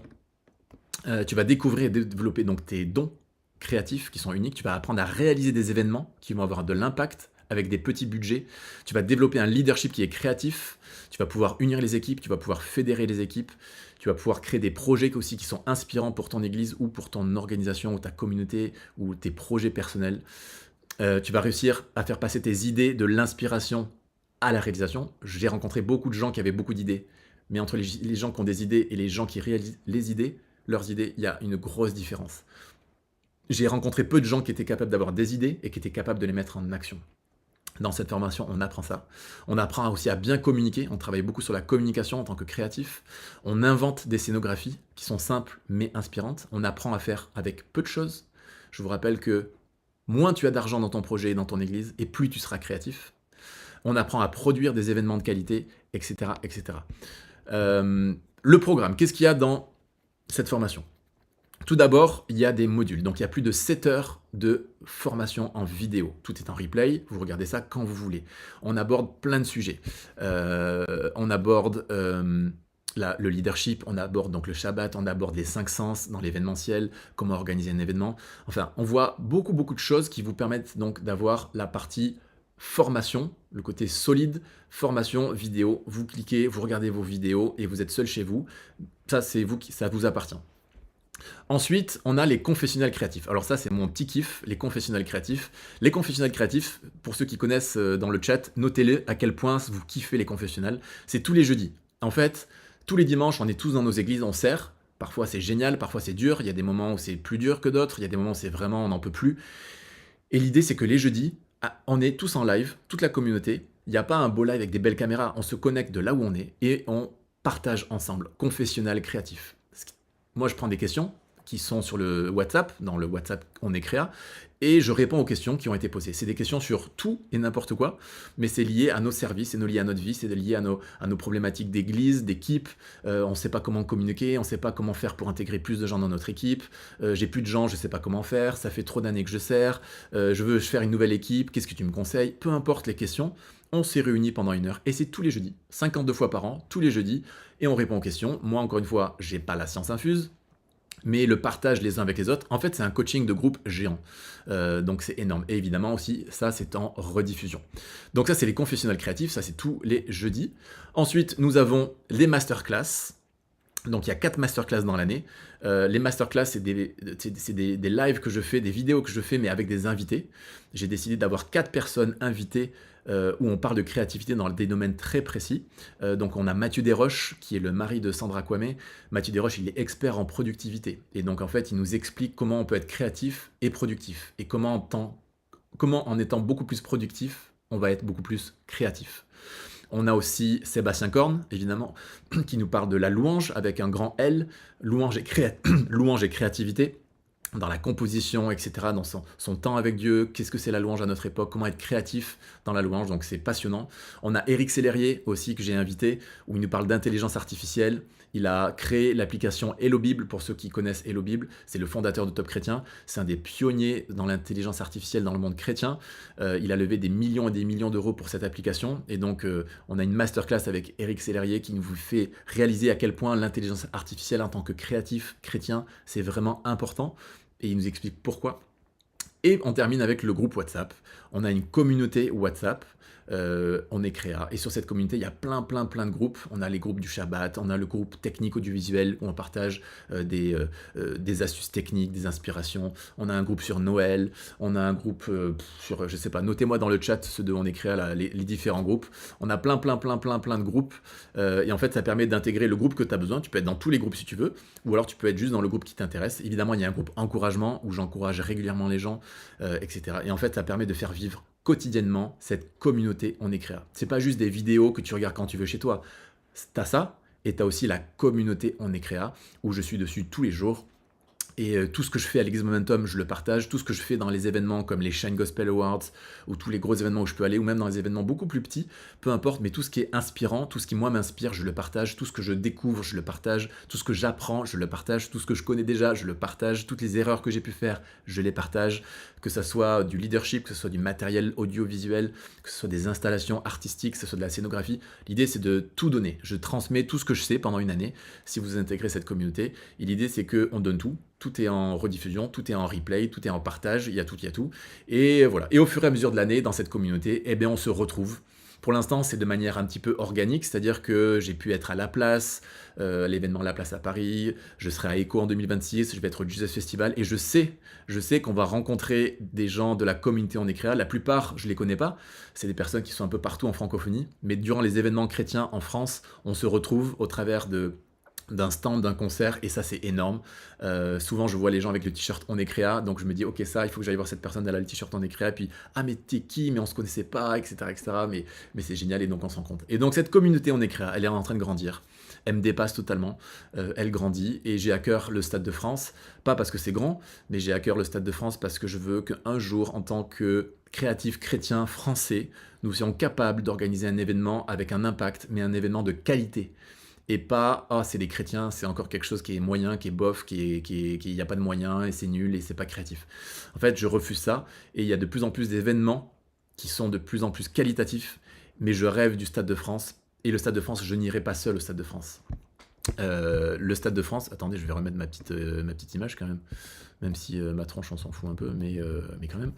Tu vas découvrir et développer donc tes dons créatifs qui sont uniques. Tu vas apprendre à réaliser des événements qui vont avoir de l'impact avec des petits budgets. Tu vas développer un leadership qui est créatif. Tu vas pouvoir unir les équipes, tu vas pouvoir fédérer les équipes. Tu vas pouvoir créer des projets aussi qui sont inspirants pour ton église ou pour ton organisation ou ta communauté ou tes projets personnels. Tu vas réussir à faire passer tes idées de l'inspiration à la réalisation. J'ai rencontré beaucoup de gens qui avaient beaucoup d'idées, mais entre les gens qui ont des idées et les gens qui réalisent les idées, leurs idées, il y a une grosse différence. J'ai rencontré peu de gens qui étaient capables d'avoir des idées et qui étaient capables de les mettre en action. Dans cette formation, on apprend ça. On apprend aussi à bien communiquer. On travaille beaucoup sur la communication en tant que créatif. On invente des scénographies qui sont simples mais inspirantes. On apprend à faire avec peu de choses. Je vous rappelle que moins tu as d'argent dans ton projet et dans ton église, et plus tu seras créatif. On apprend à produire des événements de qualité, etc. etc. Le programme, qu'est-ce qu'il y a dans cette formation ? Tout d'abord, il y a des modules. Donc, il y a plus de 7 heures de formation en vidéo. Tout est en replay. Vous regardez ça quand vous voulez. On aborde plein de sujets. On aborde le leadership, on aborde donc le Shabbat, on aborde les 5 sens dans l'événementiel, comment organiser un événement. Enfin, on voit beaucoup de choses qui vous permettent donc d'avoir la partie formation, le côté solide, formation, vidéo. Vous cliquez, vous regardez vos vidéos et vous êtes seul chez vous. Ça, c'est vous ça vous appartient. Ensuite, on a les confessionnels créatifs. Alors ça, c'est mon petit kiff, les confessionnels créatifs. Les confessionnels créatifs, pour ceux qui connaissent dans le chat, notez-le à quel point vous kiffez les confessionnels. C'est tous les jeudis. En fait, tous les dimanches, on est tous dans nos églises, on sert. Parfois c'est génial, parfois c'est dur. Il y a des moments où c'est plus dur que d'autres. Il y a des moments où c'est vraiment, on n'en peut plus. Et l'idée, c'est que les jeudis, on est tous en live, toute la communauté. Il n'y a pas un beau live avec des belles caméras. On se connecte de là où on est et on partage ensemble. Confessionnel créatif. Moi, je prends des questions qui sont sur le WhatsApp, dans le WhatsApp On est créa, et je réponds aux questions qui ont été posées. C'est des questions sur tout et n'importe quoi, mais c'est lié à nos services, c'est lié à notre vie, c'est lié à nos problématiques d'église, d'équipe. On ne sait pas comment communiquer, on ne sait pas comment faire pour intégrer plus de gens dans notre équipe. J'ai plus de gens, je ne sais pas comment faire, ça fait trop d'années que je sers, je veux faire une nouvelle équipe, qu'est-ce que tu me conseilles? Peu importe les questions, on s'est réunis pendant 1 heure, et c'est tous les jeudis, 52 fois par an, tous les jeudis, et on répond aux questions. Moi, encore une fois, j'ai pas la science infuse, mais le partage les uns avec les autres, en fait, c'est un coaching de groupe géant. Donc c'est énorme. Et évidemment aussi, ça, c'est en rediffusion. Donc ça, c'est les confessionnels créatifs, ça, c'est tous les jeudis. Ensuite, nous avons les masterclass. Donc il y a 4 masterclass dans l'année. Les masterclass, c'est des lives que je fais, des vidéos que je fais, mais avec des invités. J'ai décidé d'avoir 4 personnes invitées où on parle de créativité dans des domaines très précis. Donc on a Mathieu Desroches, qui est le mari de Sandra Kwame. Mathieu Desroches, il est expert en productivité. Et donc en fait, il nous explique comment on peut être créatif et productif. Et comment en étant beaucoup plus productif, on va être beaucoup plus créatif. On a aussi Sébastien Korn, évidemment, qui nous parle de la louange avec un grand L, louange et créativité, dans la composition, etc., dans son temps avec Dieu, qu'est-ce que c'est la louange à notre époque, comment être créatif dans la louange, donc c'est passionnant. On a Éric Sellerier aussi, que j'ai invité, où il nous parle d'intelligence artificielle. Il a créé l'application Hello Bible, pour ceux qui connaissent Hello Bible, c'est le fondateur de Top Chrétien, c'est un des pionniers dans l'intelligence artificielle dans le monde chrétien. Il a levé des millions et des millions d'euros pour cette application, et donc on a une masterclass avec Éric Sellerier qui nous fait réaliser à quel point l'intelligence artificielle en tant que créatif chrétien, c'est vraiment important, et il nous explique pourquoi. Et on termine avec le groupe WhatsApp. On a une communauté WhatsApp. On est créa. Et sur cette communauté, il y a plein de groupes. On a les groupes du Shabbat, on a le groupe technique audiovisuel où on partage des astuces techniques, des inspirations. On a un groupe sur Noël. On a un groupe sur, je sais pas, notez-moi dans le chat ceux de On est créa, là, les différents groupes. On a plein de groupes. Et en fait, ça permet d'intégrer le groupe que tu as besoin. Tu peux être dans tous les groupes si tu veux. Ou alors tu peux être juste dans le groupe qui t'intéresse. Évidemment, il y a un groupe encouragement où j'encourage régulièrement les gens, etc. Et en fait, ça permet de faire vivre quotidiennement cette communauté On est créa. C'est pas juste des vidéos que tu regardes quand tu veux chez toi. T'as ça, et t'as aussi la communauté On est créa, où je suis dessus tous les jours. Et tout ce que je fais à l'Église Momentum, je le partage. Tout ce que je fais dans les événements comme les Shine Gospel Awards, ou tous les gros événements où je peux aller, ou même dans les événements beaucoup plus petits, peu importe, mais tout ce qui est inspirant, tout ce qui moi m'inspire, je le partage. Tout ce que je découvre, je le partage. Tout ce que j'apprends, je le partage. Tout ce que je connais déjà, je le partage. Toutes les erreurs que j'ai pu faire, je les partage. Que ce soit du leadership, que ce soit du matériel audiovisuel, que ce soit des installations artistiques, que ce soit de la scénographie. L'idée, c'est de tout donner. Je transmets tout ce que je sais pendant une année, si vous intégrez cette communauté. Et l'idée, c'est qu'on donne tout. Tout est en rediffusion, tout est en replay, tout est en partage, il y a tout. Et voilà. Et au fur et à mesure de l'année, dans cette communauté, eh bien, on se retrouve. Pour l'instant, c'est de manière un petit peu organique, c'est-à-dire que j'ai pu être à La Place, l'événement La Place à Paris, je serai à Echo en 2026, je vais être au Jesus Festival, et je sais qu'on va rencontrer des gens de la communauté On est créa. La plupart, je les connais pas, c'est des personnes qui sont un peu partout en francophonie, mais durant les événements chrétiens en France, on se retrouve au travers d'un stand, d'un concert, et ça c'est énorme. Souvent je vois les gens avec le t-shirt On est créa, donc je me dis ok, ça il faut que j'aille voir cette personne, elle a le t-shirt On est créa, puis ah mais t'es qui, mais on se connaissait pas, etc. Mais c'est génial, et donc on s'en compte. Et donc cette communauté On est créa, elle est en train de grandir, elle me dépasse totalement, elle grandit, et j'ai à cœur le Stade de France, pas parce que c'est grand, mais j'ai à cœur le Stade de France parce que je veux qu'un jour, en tant que créatif chrétien français, nous soyons capables d'organiser un événement avec un impact, mais un événement de qualité. Et pas, ah, c'est les chrétiens, c'est encore quelque chose qui est moyen, qui est bof, qui n'y a pas de moyens, et c'est nul, et c'est pas créatif. En fait, je refuse ça, et il y a de plus en plus d'événements qui sont de plus en plus qualitatifs, mais je rêve du Stade de France, et le Stade de France, je n'irai pas seul au Stade de France. Le Stade de France, attendez, je vais remettre ma petite image quand même si ma tronche on s'en fout un peu, mais quand même,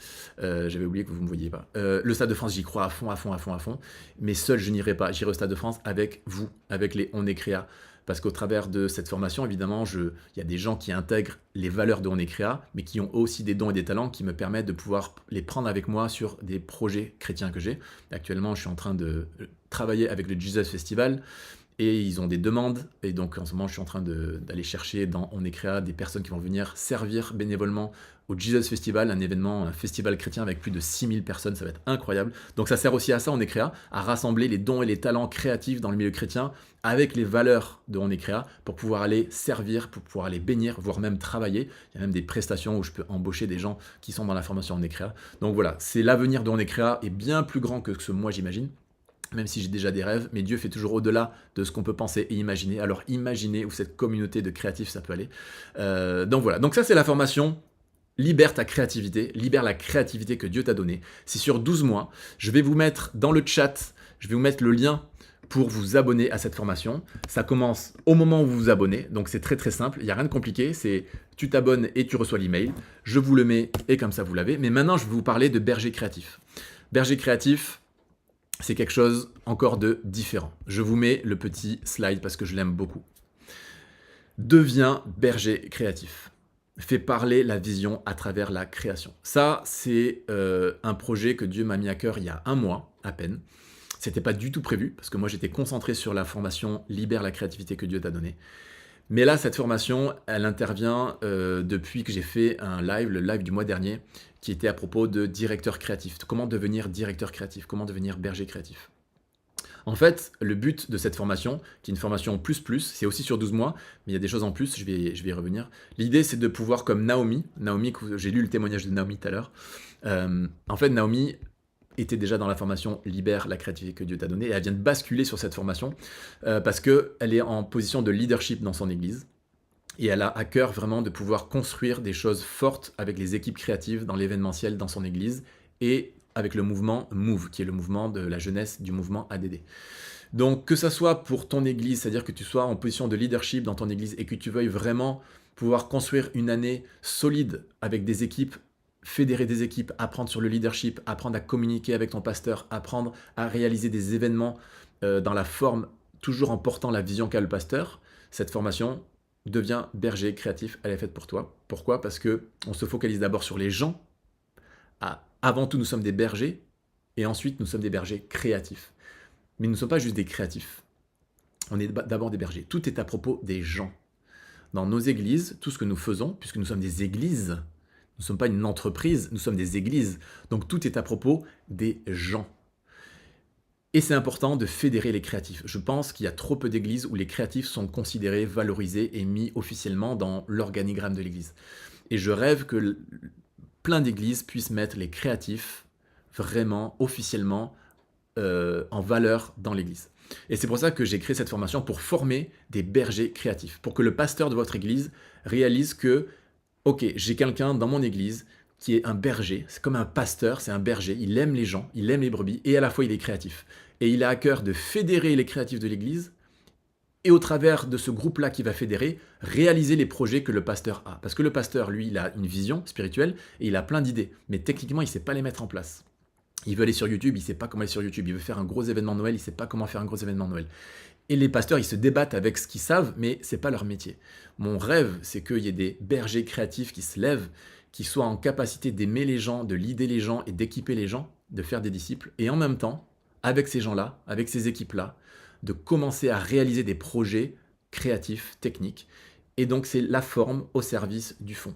j'avais oublié que vous ne me voyiez pas. Le Stade de France, j'y crois à fond, mais seul je n'irai pas, j'irai au Stade de France avec vous, avec les On est créa, parce qu'au travers de cette formation, évidemment, il y a des gens qui intègrent les valeurs de On est Créa, mais qui ont aussi des dons et des talents qui me permettent de pouvoir les prendre avec moi sur des projets chrétiens que j'ai. Actuellement, je suis en train de travailler avec le Jesus Festival, et ils ont des demandes, et donc en ce moment je suis en train d'aller chercher dans On est Créa des personnes qui vont venir servir bénévolement au Jesus Festival, un festival chrétien avec plus de 6000 personnes, ça va être incroyable. Donc ça sert aussi à ça, On est Créa, à rassembler les dons et les talents créatifs dans le milieu chrétien avec les valeurs de On est Créa pour pouvoir aller servir, pour pouvoir aller bénir, voire même travailler. Il y a même des prestations où je peux embaucher des gens qui sont dans la formation On est Créa. Donc voilà, c'est l'avenir de On est Créa est bien plus grand que ce que moi j'imagine. Même si j'ai déjà des rêves, mais Dieu fait toujours au-delà de ce qu'on peut penser et imaginer. Alors imaginez où cette communauté de créatifs ça peut aller. Donc voilà, donc ça c'est la formation. Libère ta créativité, libère la créativité que Dieu t'a donnée. C'est sur 12 mois. Je vais vous mettre dans le chat, je vais vous mettre le lien pour vous abonner à cette formation. Ça commence au moment où vous vous abonnez, donc c'est très très simple, il n'y a rien de compliqué, c'est tu t'abonnes et tu reçois l'email. Je vous le mets et comme ça vous l'avez. Mais maintenant je vais vous parler de berger créatif. Berger créatif, c'est quelque chose encore de différent. Je vous mets le petit slide parce que je l'aime beaucoup. Deviens berger créatif. Fais parler la vision à travers la création. Ça, c'est un projet que Dieu m'a mis à cœur il y a un mois à peine. C'était pas du tout prévu parce que moi j'étais concentré sur la formation Libère la créativité que Dieu t'a donnée. Mais là, cette formation, elle intervient depuis que j'ai fait le live du mois dernier, qui était à propos de directeur créatif. Comment devenir directeur créatif, comment devenir berger créatif. En fait, le but de cette formation, qui est une formation plus, c'est aussi sur 12 mois, mais il y a des choses en plus, je vais y revenir. L'idée, c'est de pouvoir, comme Naomi, j'ai lu le témoignage de Naomi tout à l'heure. En fait, Naomi était déjà dans la formation Libère la créativité que Dieu t'a donnée, et elle vient de basculer sur cette formation parce qu'elle est en position de leadership dans son église. Et elle a à cœur vraiment de pouvoir construire des choses fortes avec les équipes créatives dans l'événementiel dans son église et avec le mouvement Move, qui est le mouvement de la jeunesse du mouvement ADD. Donc que ça soit pour ton église, c'est-à-dire que tu sois en position de leadership dans ton église et que tu veuilles vraiment pouvoir construire une année solide avec des équipes, fédérer des équipes, apprendre sur le leadership, apprendre à communiquer avec ton pasteur, apprendre à réaliser des événements dans la forme, toujours en portant la vision qu'a le pasteur, cette formation devient berger créatif, elle est faite pour toi. Pourquoi ? Parce qu'on se focalise d'abord sur les gens. Avant tout, nous sommes des bergers, et ensuite, nous sommes des bergers créatifs. Mais nous ne sommes pas juste des créatifs. On est d'abord des bergers. Tout est à propos des gens. Dans nos églises, tout ce que nous faisons, puisque nous sommes des églises, nous ne sommes pas une entreprise, nous sommes des églises. Donc tout est à propos des gens. Et c'est important de fédérer les créatifs. Je pense qu'il y a trop peu d'églises où les créatifs sont considérés, valorisés et mis officiellement dans l'organigramme de l'église. Et je rêve que plein d'églises puissent mettre les créatifs vraiment, officiellement, en valeur dans l'église. Et c'est pour ça que j'ai créé cette formation pour former des bergers créatifs, pour que le pasteur de votre église réalise que, ok, j'ai quelqu'un dans mon église qui est un berger, c'est comme un pasteur, c'est un berger, il aime les gens, il aime les brebis, et à la fois il est créatif. Et il a à cœur de fédérer les créatifs de l'église, et au travers de ce groupe-là qui va fédérer, réaliser les projets que le pasteur a. Parce que le pasteur, lui, il a une vision spirituelle, et il a plein d'idées, mais techniquement, il ne sait pas les mettre en place. Il veut aller sur YouTube, il ne sait pas comment aller sur YouTube, il veut faire un gros événement de Noël, il ne sait pas comment faire un gros événement de Noël. Et les pasteurs, ils se débattent avec ce qu'ils savent, mais ce n'est pas leur métier. Mon rêve, c'est qu'il y ait des bergers créatifs qui se lèvent, qui soient en capacité d'aimer les gens, de leader les gens et d'équiper les gens, de faire des disciples, et en même temps, avec ces gens-là, avec ces équipes-là, de commencer à réaliser des projets créatifs, techniques. Et donc, c'est la forme au service du fond.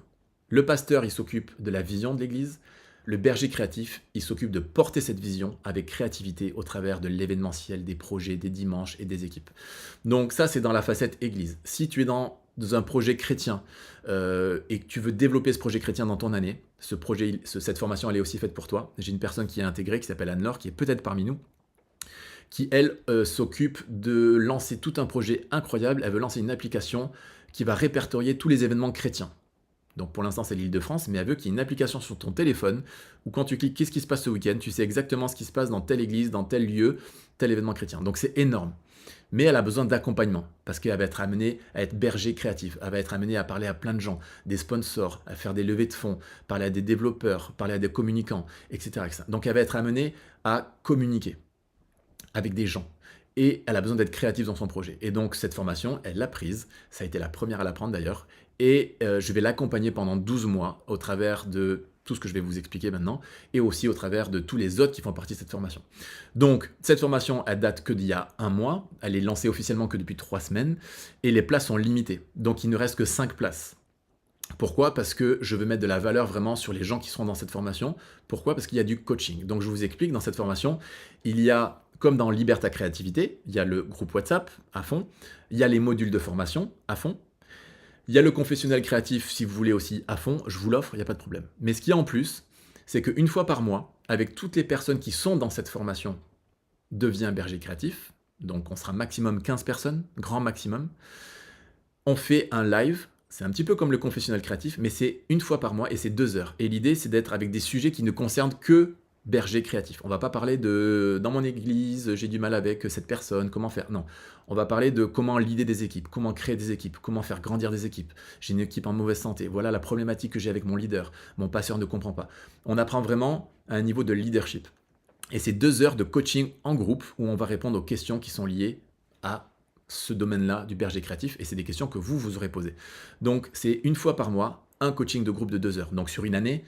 Le pasteur, il s'occupe de la vision de l'Église. Le berger créatif, il s'occupe de porter cette vision avec créativité au travers de l'événementiel, des projets, des dimanches et des équipes. Donc ça, c'est dans la facette Église. Si tu es dans un projet chrétien et que tu veux développer ce projet chrétien dans ton année, cette formation, elle est aussi faite pour toi. J'ai une personne qui est intégrée, qui s'appelle Anne-Laure, qui est peut-être parmi nous, qui, elle, s'occupe de lancer tout un projet incroyable. Elle veut lancer une application qui va répertorier tous les événements chrétiens. Donc pour l'instant, c'est l'Île-de-France, mais elle veut qu'il y ait une application sur ton téléphone où quand tu cliques « Qu'est-ce qui se passe ce week-end ?», tu sais exactement ce qui se passe dans telle église, dans tel lieu, tel événement chrétien. Donc c'est énorme. Mais elle a besoin d'accompagnement parce qu'elle va être amenée à être berger créatif. Elle va être amenée à parler à plein de gens, des sponsors, à faire des levées de fonds, parler à des développeurs, parler à des communicants, etc. Donc elle va être amenée à communiquer avec des gens. et elle a besoin d'être créative dans son projet. Et donc cette formation, elle l'a prise, ça a été la première à la prendre d'ailleurs, et je vais l'accompagner pendant 12 mois au travers de tout ce que je vais vous expliquer maintenant, et aussi au travers de tous les autres qui font partie de cette formation. Donc cette formation, elle date que d'il y a un mois, elle est lancée officiellement que depuis 3 semaines, et les places sont limitées, donc il ne reste que 5 places. Pourquoi? Parce que je veux mettre de la valeur vraiment sur les gens qui seront dans cette formation. Pourquoi? Parce qu'il y a du coaching. Donc je vous explique, dans cette formation, il y a, comme dans Libère ta créativité, il y a le groupe WhatsApp à fond, il y a les modules de formation à fond, il y a le confessionnel créatif si vous voulez aussi à fond, je vous l'offre, il n'y a pas de problème. Mais ce qu'il y a en plus, c'est qu'une fois par mois, avec toutes les personnes qui sont dans cette formation, deviens berger créatif, donc on sera maximum 15 personnes, grand maximum, on fait un live. C'est un petit peu comme le confessionnal créatif, mais c'est une fois par mois et c'est 2 heures. Et l'idée, c'est d'être avec des sujets qui ne concernent que berger créatif. On va pas parler de dans mon église, j'ai du mal avec cette personne, comment faire. Non, on va parler de comment leader des équipes, comment créer des équipes, comment faire grandir des équipes. J'ai une équipe en mauvaise santé. Voilà la problématique que j'ai avec mon leader. Mon passeur ne comprend pas. On apprend vraiment à un niveau de leadership. Et c'est 2 heures de coaching en groupe où on va répondre aux questions qui sont liées à ce domaine-là du berger créatif, et c'est des questions que vous aurez posées. Donc c'est une fois par mois, un coaching de groupe de 2 heures. Donc sur une année,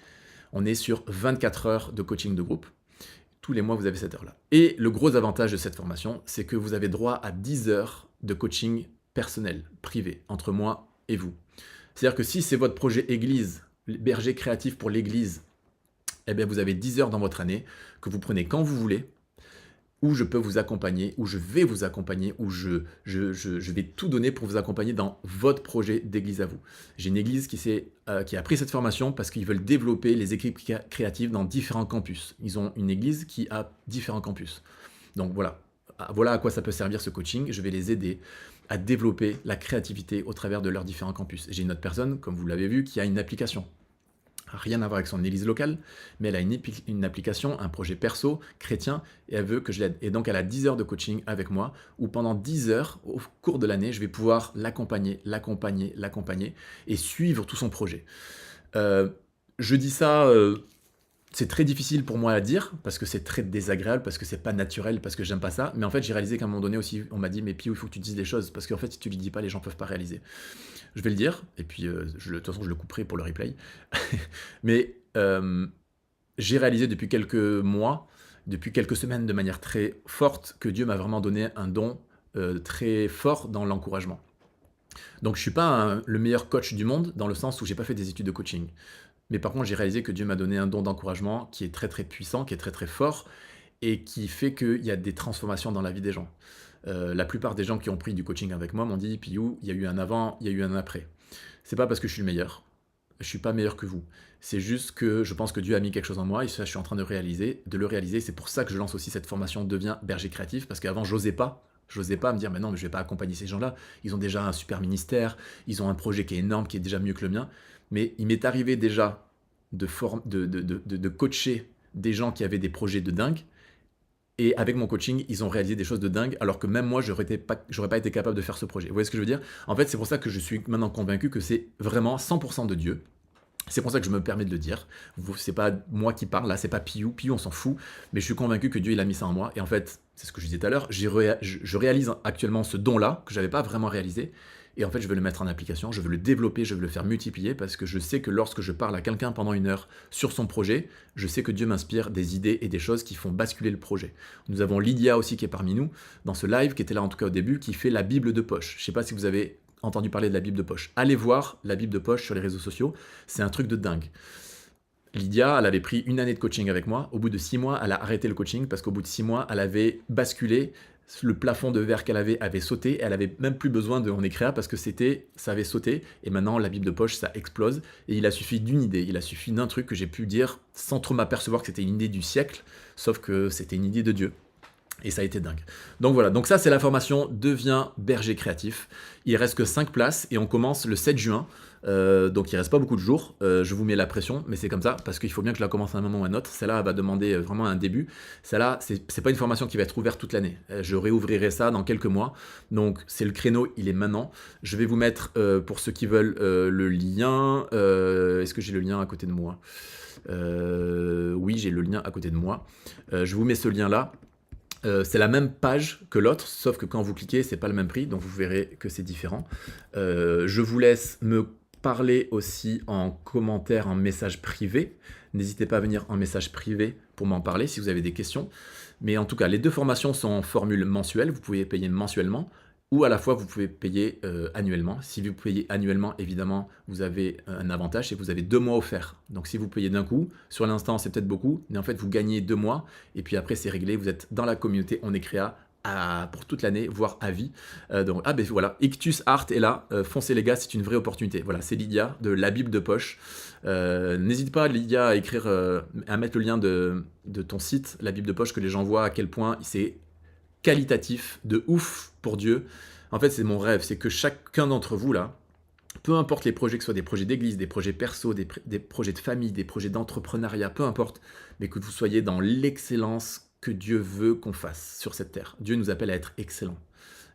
on est sur 24 heures de coaching de groupe. Tous les mois, vous avez cette heure-là. Et le gros avantage de cette formation, c'est que vous avez droit à 10 heures de coaching personnel, privé, entre moi et vous. C'est-à-dire que si c'est votre projet église, berger créatif pour l'église, eh bien vous avez 10 heures dans votre année que vous prenez quand vous voulez, où je peux vous accompagner, où je vais vous accompagner, où je vais tout donner pour vous accompagner dans votre projet d'église à vous. J'ai une église qui a pris cette formation parce qu'ils veulent développer les équipes créatives dans différents campus. Ils ont une église qui a différents campus. Donc voilà à quoi ça peut servir ce coaching. Je vais les aider à développer la créativité au travers de leurs différents campus. J'ai une autre personne, comme vous l'avez vu, qui a une application. Rien à voir avec son église locale, mais elle a une application, un projet perso, chrétien, et elle veut que je l'aide. Et donc elle a 10 heures de coaching avec moi, où pendant 10 heures, au cours de l'année, je vais pouvoir l'accompagner, et suivre tout son projet. Je dis ça, c'est très difficile pour moi à dire, parce que c'est très désagréable, parce que c'est pas naturel, parce que j'aime pas ça, mais en fait j'ai réalisé qu'à un moment donné aussi, on m'a dit, mais Pio, il faut que tu dises les choses, parce qu'en fait si tu lui dis pas, les gens peuvent pas réaliser. Je vais le dire, et puis de toute façon je le couperai pour le replay. Mais j'ai réalisé depuis quelques mois, depuis quelques semaines de manière très forte, que Dieu m'a vraiment donné un don très fort dans l'encouragement. Donc je suis pas le meilleur coach du monde, dans le sens où j'ai pas fait des études de coaching. Mais par contre j'ai réalisé que Dieu m'a donné un don d'encouragement qui est très très puissant, qui est très très fort, et qui fait qu'il y a des transformations dans la vie des gens. La plupart des gens qui ont pris du coaching avec moi m'ont dit, Piou, il y a eu un avant, il y a eu un après. C'est pas parce que je suis le meilleur, je suis pas meilleur que vous. C'est juste que je pense que Dieu a mis quelque chose en moi, et ça je suis en train de le réaliser. C'est pour ça que je lance aussi cette formation Deviens berger créatif, parce qu'avant j'osais pas me dire, mais non, mais je vais pas accompagner ces gens-là, ils ont déjà un super ministère, ils ont un projet qui est énorme, qui est déjà mieux que le mien. Mais il m'est arrivé déjà de coacher des gens qui avaient des projets de dingue. Et avec mon coaching, ils ont réalisé des choses de dingue, alors que même moi, j'aurais pas été capable de faire ce projet. Vous voyez ce que je veux dire? En fait, c'est pour ça que je suis maintenant convaincu que c'est vraiment 100% de Dieu. C'est pour ça que je me permets de le dire. C'est pas moi qui parle, là, c'est pas Piou. Piou, on s'en fout. Mais je suis convaincu que Dieu, il a mis ça en moi. Et en fait, c'est ce que je disais tout à l'heure, je réalise actuellement ce don-là, que j'avais pas vraiment réalisé. Et en fait, je veux le mettre en application, je veux le développer, je veux le faire multiplier, parce que je sais que lorsque je parle à quelqu'un pendant 1 heure sur son projet, je sais que Dieu m'inspire des idées et des choses qui font basculer le projet. Nous avons Lydia aussi qui est parmi nous, dans ce live, qui était là en tout cas au début, qui fait la Bible de poche. Je ne sais pas si vous avez entendu parler de la Bible de poche. Allez voir la Bible de poche sur les réseaux sociaux, c'est un truc de dingue. Lydia, elle avait pris 1 année de coaching avec moi. Au bout de 6 mois, elle a arrêté le coaching parce qu'au bout de 6 mois, elle avait basculé. Le plafond de verre qu'elle avait sauté. Elle avait même plus besoin de On est créa parce que ça avait sauté. Et maintenant, la Bible de poche, ça explose. Et il a suffi d'une idée. Il a suffi d'un truc que j'ai pu dire sans trop m'apercevoir que c'était une idée du siècle. Sauf que c'était une idée de Dieu. Et ça a été dingue. Donc voilà, donc ça c'est la formation Deviens berger créatif. Il reste que 5 places et on commence le 7 juin. Donc il reste pas beaucoup de jours. Je vous mets la pression, mais c'est comme ça parce qu'il faut bien que je la commence à un moment ou à un autre. Celle-là va demander vraiment un début. Celle-là, c'est pas une formation qui va être ouverte toute l'année. Je réouvrirai ça dans quelques mois. Donc c'est le créneau, il est maintenant. Je vais vous mettre pour ceux qui veulent le lien. Est-ce que j'ai le lien à côté de moi? Oui, j'ai le lien à côté de moi. Je vous mets ce lien-là. C'est la même page que l'autre, sauf que quand vous cliquez, c'est pas le même prix, donc vous verrez que c'est différent. Je vous laisse me parler aussi en commentaire, en message privé. N'hésitez pas à venir en message privé pour m'en parler si vous avez des questions. Mais en tout cas, les deux formations sont en formule mensuelle, vous pouvez payer mensuellement, ou à la fois vous pouvez payer annuellement. Si vous payez annuellement, évidemment, vous avez un avantage, c'est que vous avez 2 mois offerts. Donc si vous payez d'un coup, sur l'instant c'est peut-être beaucoup, mais en fait vous gagnez 2 mois, et puis après c'est réglé, vous êtes dans la communauté On est Créa pour toute l'année, voire à vie. Donc, ben voilà, Ictus Art est là, foncez les gars, c'est une vraie opportunité. Voilà, c'est Lydia de La Bible de Poche. N'hésite pas, Lydia, à écrire, à mettre le lien de ton site, La Bible de Poche, que les gens voient à quel point c'est qualitatif, de ouf pour Dieu. En fait, c'est mon rêve, c'est que chacun d'entre vous, là, peu importe les projets, que ce soit des projets d'église, des projets perso, des projets de famille, des projets d'entrepreneuriat, peu importe, mais que vous soyez dans l'excellence que Dieu veut qu'on fasse sur cette terre. Dieu nous appelle à être excellents.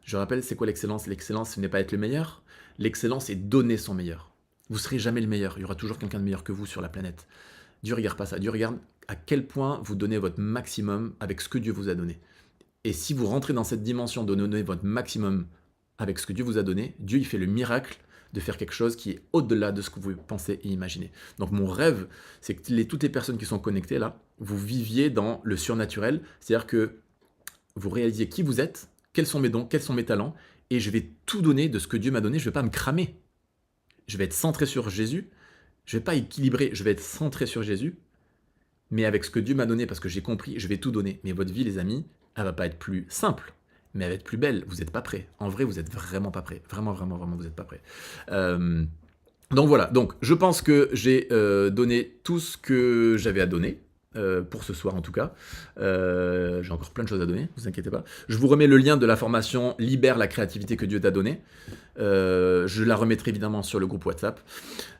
Je rappelle, c'est quoi l'excellence? L'excellence, ce n'est pas être le meilleur. L'excellence, c'est donner son meilleur. Vous ne serez jamais le meilleur. Il y aura toujours quelqu'un de meilleur que vous sur la planète. Dieu ne regarde pas ça. Dieu regarde à quel point vous donnez votre maximum avec ce que Dieu vous a donné. Et si vous rentrez dans cette dimension de donner votre maximum avec ce que Dieu vous a donné, Dieu il fait le miracle de faire quelque chose qui est au-delà de ce que vous pensez et imaginez. Donc mon rêve, c'est que toutes les personnes qui sont connectées là, vous viviez dans le surnaturel, c'est-à-dire que vous réalisiez qui vous êtes, quels sont mes dons, quels sont mes talents, et je vais tout donner de ce que Dieu m'a donné, je ne vais pas me cramer. Je vais être centré sur Jésus, je ne vais pas équilibrer, je vais être centré sur Jésus, mais avec ce que Dieu m'a donné, parce que j'ai compris, je vais tout donner. Mais votre vie, les amis, elle va pas être plus simple, mais elle va être plus belle. Vous n'êtes pas prêts. En vrai, vous n'êtes vraiment pas prêts. Vraiment, vraiment, vraiment, vous n'êtes pas prêts. Donc voilà. Donc, je pense que j'ai donné tout ce que j'avais à donner. Pour ce soir en tout cas. J'ai encore plein de choses à donner, ne vous inquiétez pas. Je vous remets le lien de la formation Libère la créativité que Dieu t'a donnée. Je la remettrai évidemment sur le groupe WhatsApp.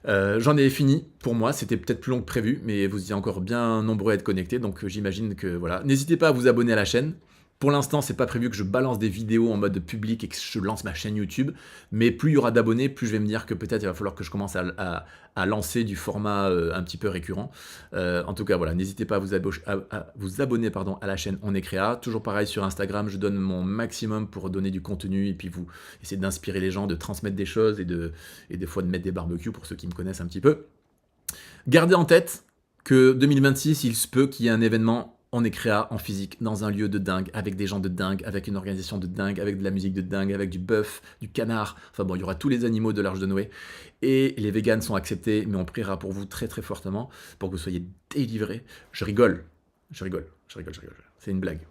J'en ai fini pour moi, c'était peut-être plus long que prévu, mais vous y êtes encore bien nombreux à être connectés, donc j'imagine que voilà. N'hésitez pas à vous abonner à la chaîne. Pour l'instant, c'est pas prévu que je balance des vidéos en mode public et que je lance ma chaîne YouTube, mais plus il y aura d'abonnés, plus je vais me dire que peut-être il va falloir que je commence à lancer du format un petit peu récurrent. En tout cas, voilà, n'hésitez pas à vous abonner à la chaîne On est Créa. Toujours pareil sur Instagram, je donne mon maximum pour donner du contenu et puis vous essayer d'inspirer les gens, de transmettre des choses et des fois de mettre des barbecues pour ceux qui me connaissent un petit peu. Gardez en tête que 2026, il se peut qu'il y ait un événement On est Créa en physique, dans un lieu de dingue, avec des gens de dingue, avec une organisation de dingue, avec de la musique de dingue, avec du bœuf, du canard. Enfin bon, il y aura tous les animaux de l'Arche de Noé. Et les véganes sont acceptés, mais on priera pour vous très très fortement pour que vous soyez délivrés. Je rigole. C'est une blague.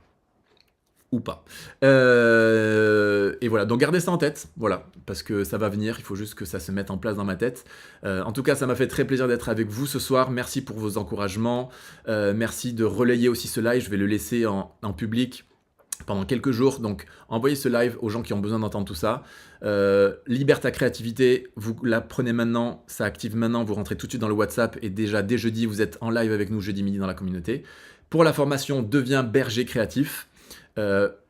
Ou pas. Et voilà, donc gardez ça en tête, voilà, parce que ça va venir, il faut juste que ça se mette en place dans ma tête. En tout cas, ça m'a fait très plaisir d'être avec vous ce soir, merci pour vos encouragements, merci de relayer aussi ce live, je vais le laisser en public pendant quelques jours, donc envoyez ce live aux gens qui ont besoin d'entendre tout ça. Libère ta créativité, vous la prenez maintenant, ça active maintenant, vous rentrez tout de suite dans le WhatsApp, et déjà dès jeudi, vous êtes en live avec nous jeudi midi dans la communauté. Pour la formation Deviens berger créatif,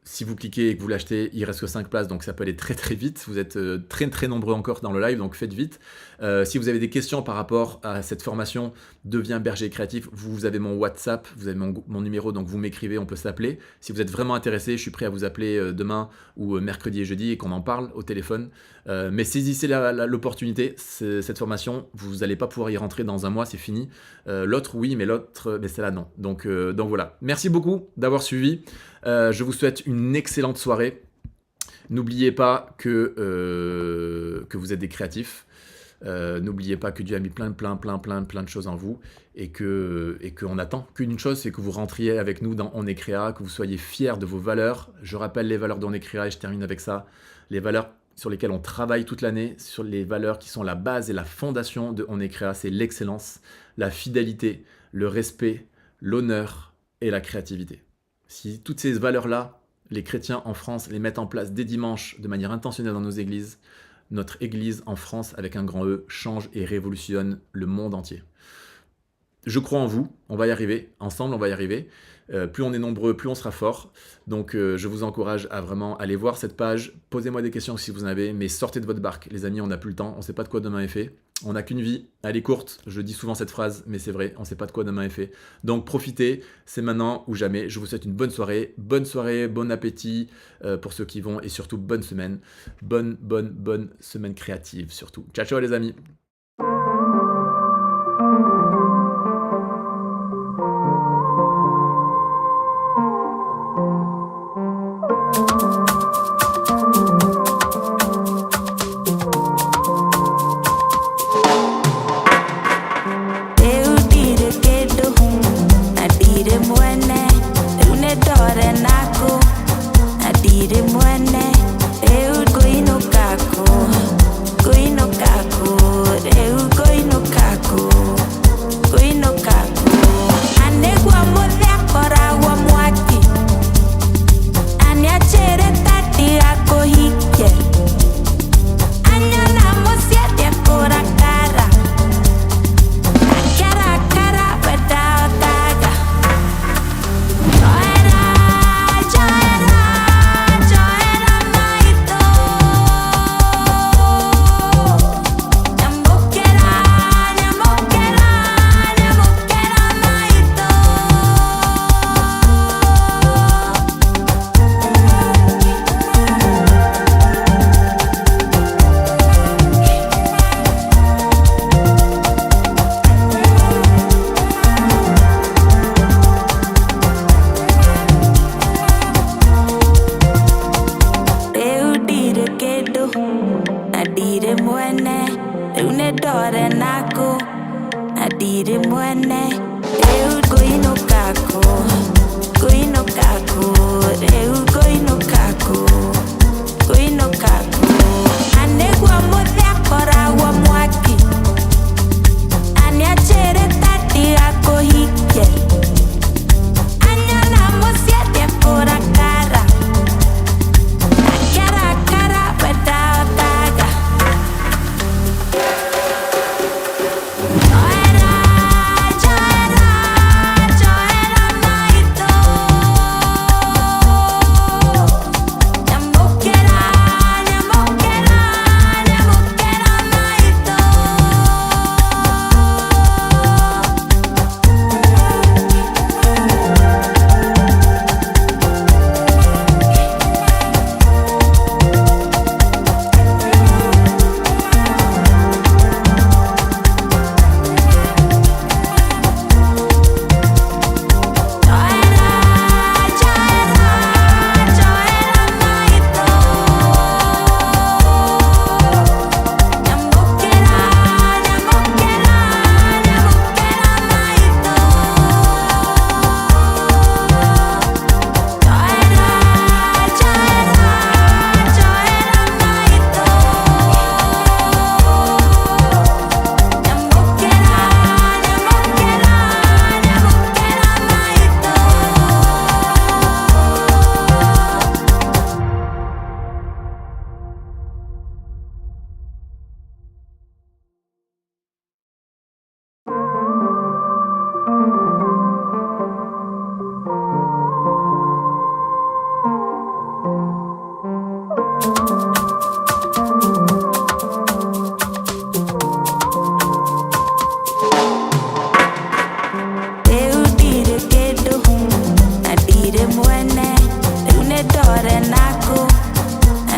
si vous cliquez et que vous l'achetez, il reste que 5 places, donc ça peut aller très très vite. Vous êtes très très nombreux encore dans le live, donc faites vite. Si vous avez des questions par rapport à cette formation Deviens berger créatif, vous avez mon WhatsApp, vous avez mon numéro, donc vous m'écrivez, on peut s'appeler. Si vous êtes vraiment intéressé, je suis prêt à vous appeler demain ou mercredi et jeudi et qu'on en parle au téléphone. Mais saisissez l'opportunité, cette formation, vous n'allez pas pouvoir y rentrer dans un mois, c'est fini. L'autre oui, mais celle-là non. Donc voilà. Merci beaucoup d'avoir suivi. Je vous souhaite une excellente soirée. N'oubliez pas que vous êtes des créatifs. N'oubliez pas que Dieu a mis plein de choses en vous et qu'on attend qu'une chose, c'est que vous rentriez avec nous dans On est Créa, que vous soyez fiers de vos valeurs. Je rappelle les valeurs d'On est Créa et je termine avec ça. Les valeurs sur lesquelles on travaille toute l'année, sur les valeurs qui sont la base et la fondation de On est Créa, c'est l'excellence, la fidélité, le respect, l'honneur et la créativité. Si toutes ces valeurs-là, les chrétiens en France les mettent en place dès dimanche de manière intentionnelle dans nos églises, notre église en France, avec un grand E, change et révolutionne le monde entier. Je crois en vous, on va y arriver, ensemble on va y arriver. Plus on est nombreux, plus on sera fort. Donc je vous encourage à vraiment aller voir cette page, posez-moi des questions si vous en avez, mais sortez de votre barque. Les amis, on n'a plus le temps, on ne sait pas de quoi demain est fait. On n'a qu'une vie, elle est courte, je dis souvent cette phrase, mais c'est vrai, on ne sait pas de quoi demain est fait. Donc profitez, c'est maintenant ou jamais. Je vous souhaite une bonne soirée, bon appétit pour ceux qui vont, et surtout bonne semaine. Bonne semaine créative surtout. Ciao, ciao les amis.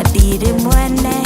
Adire mwene,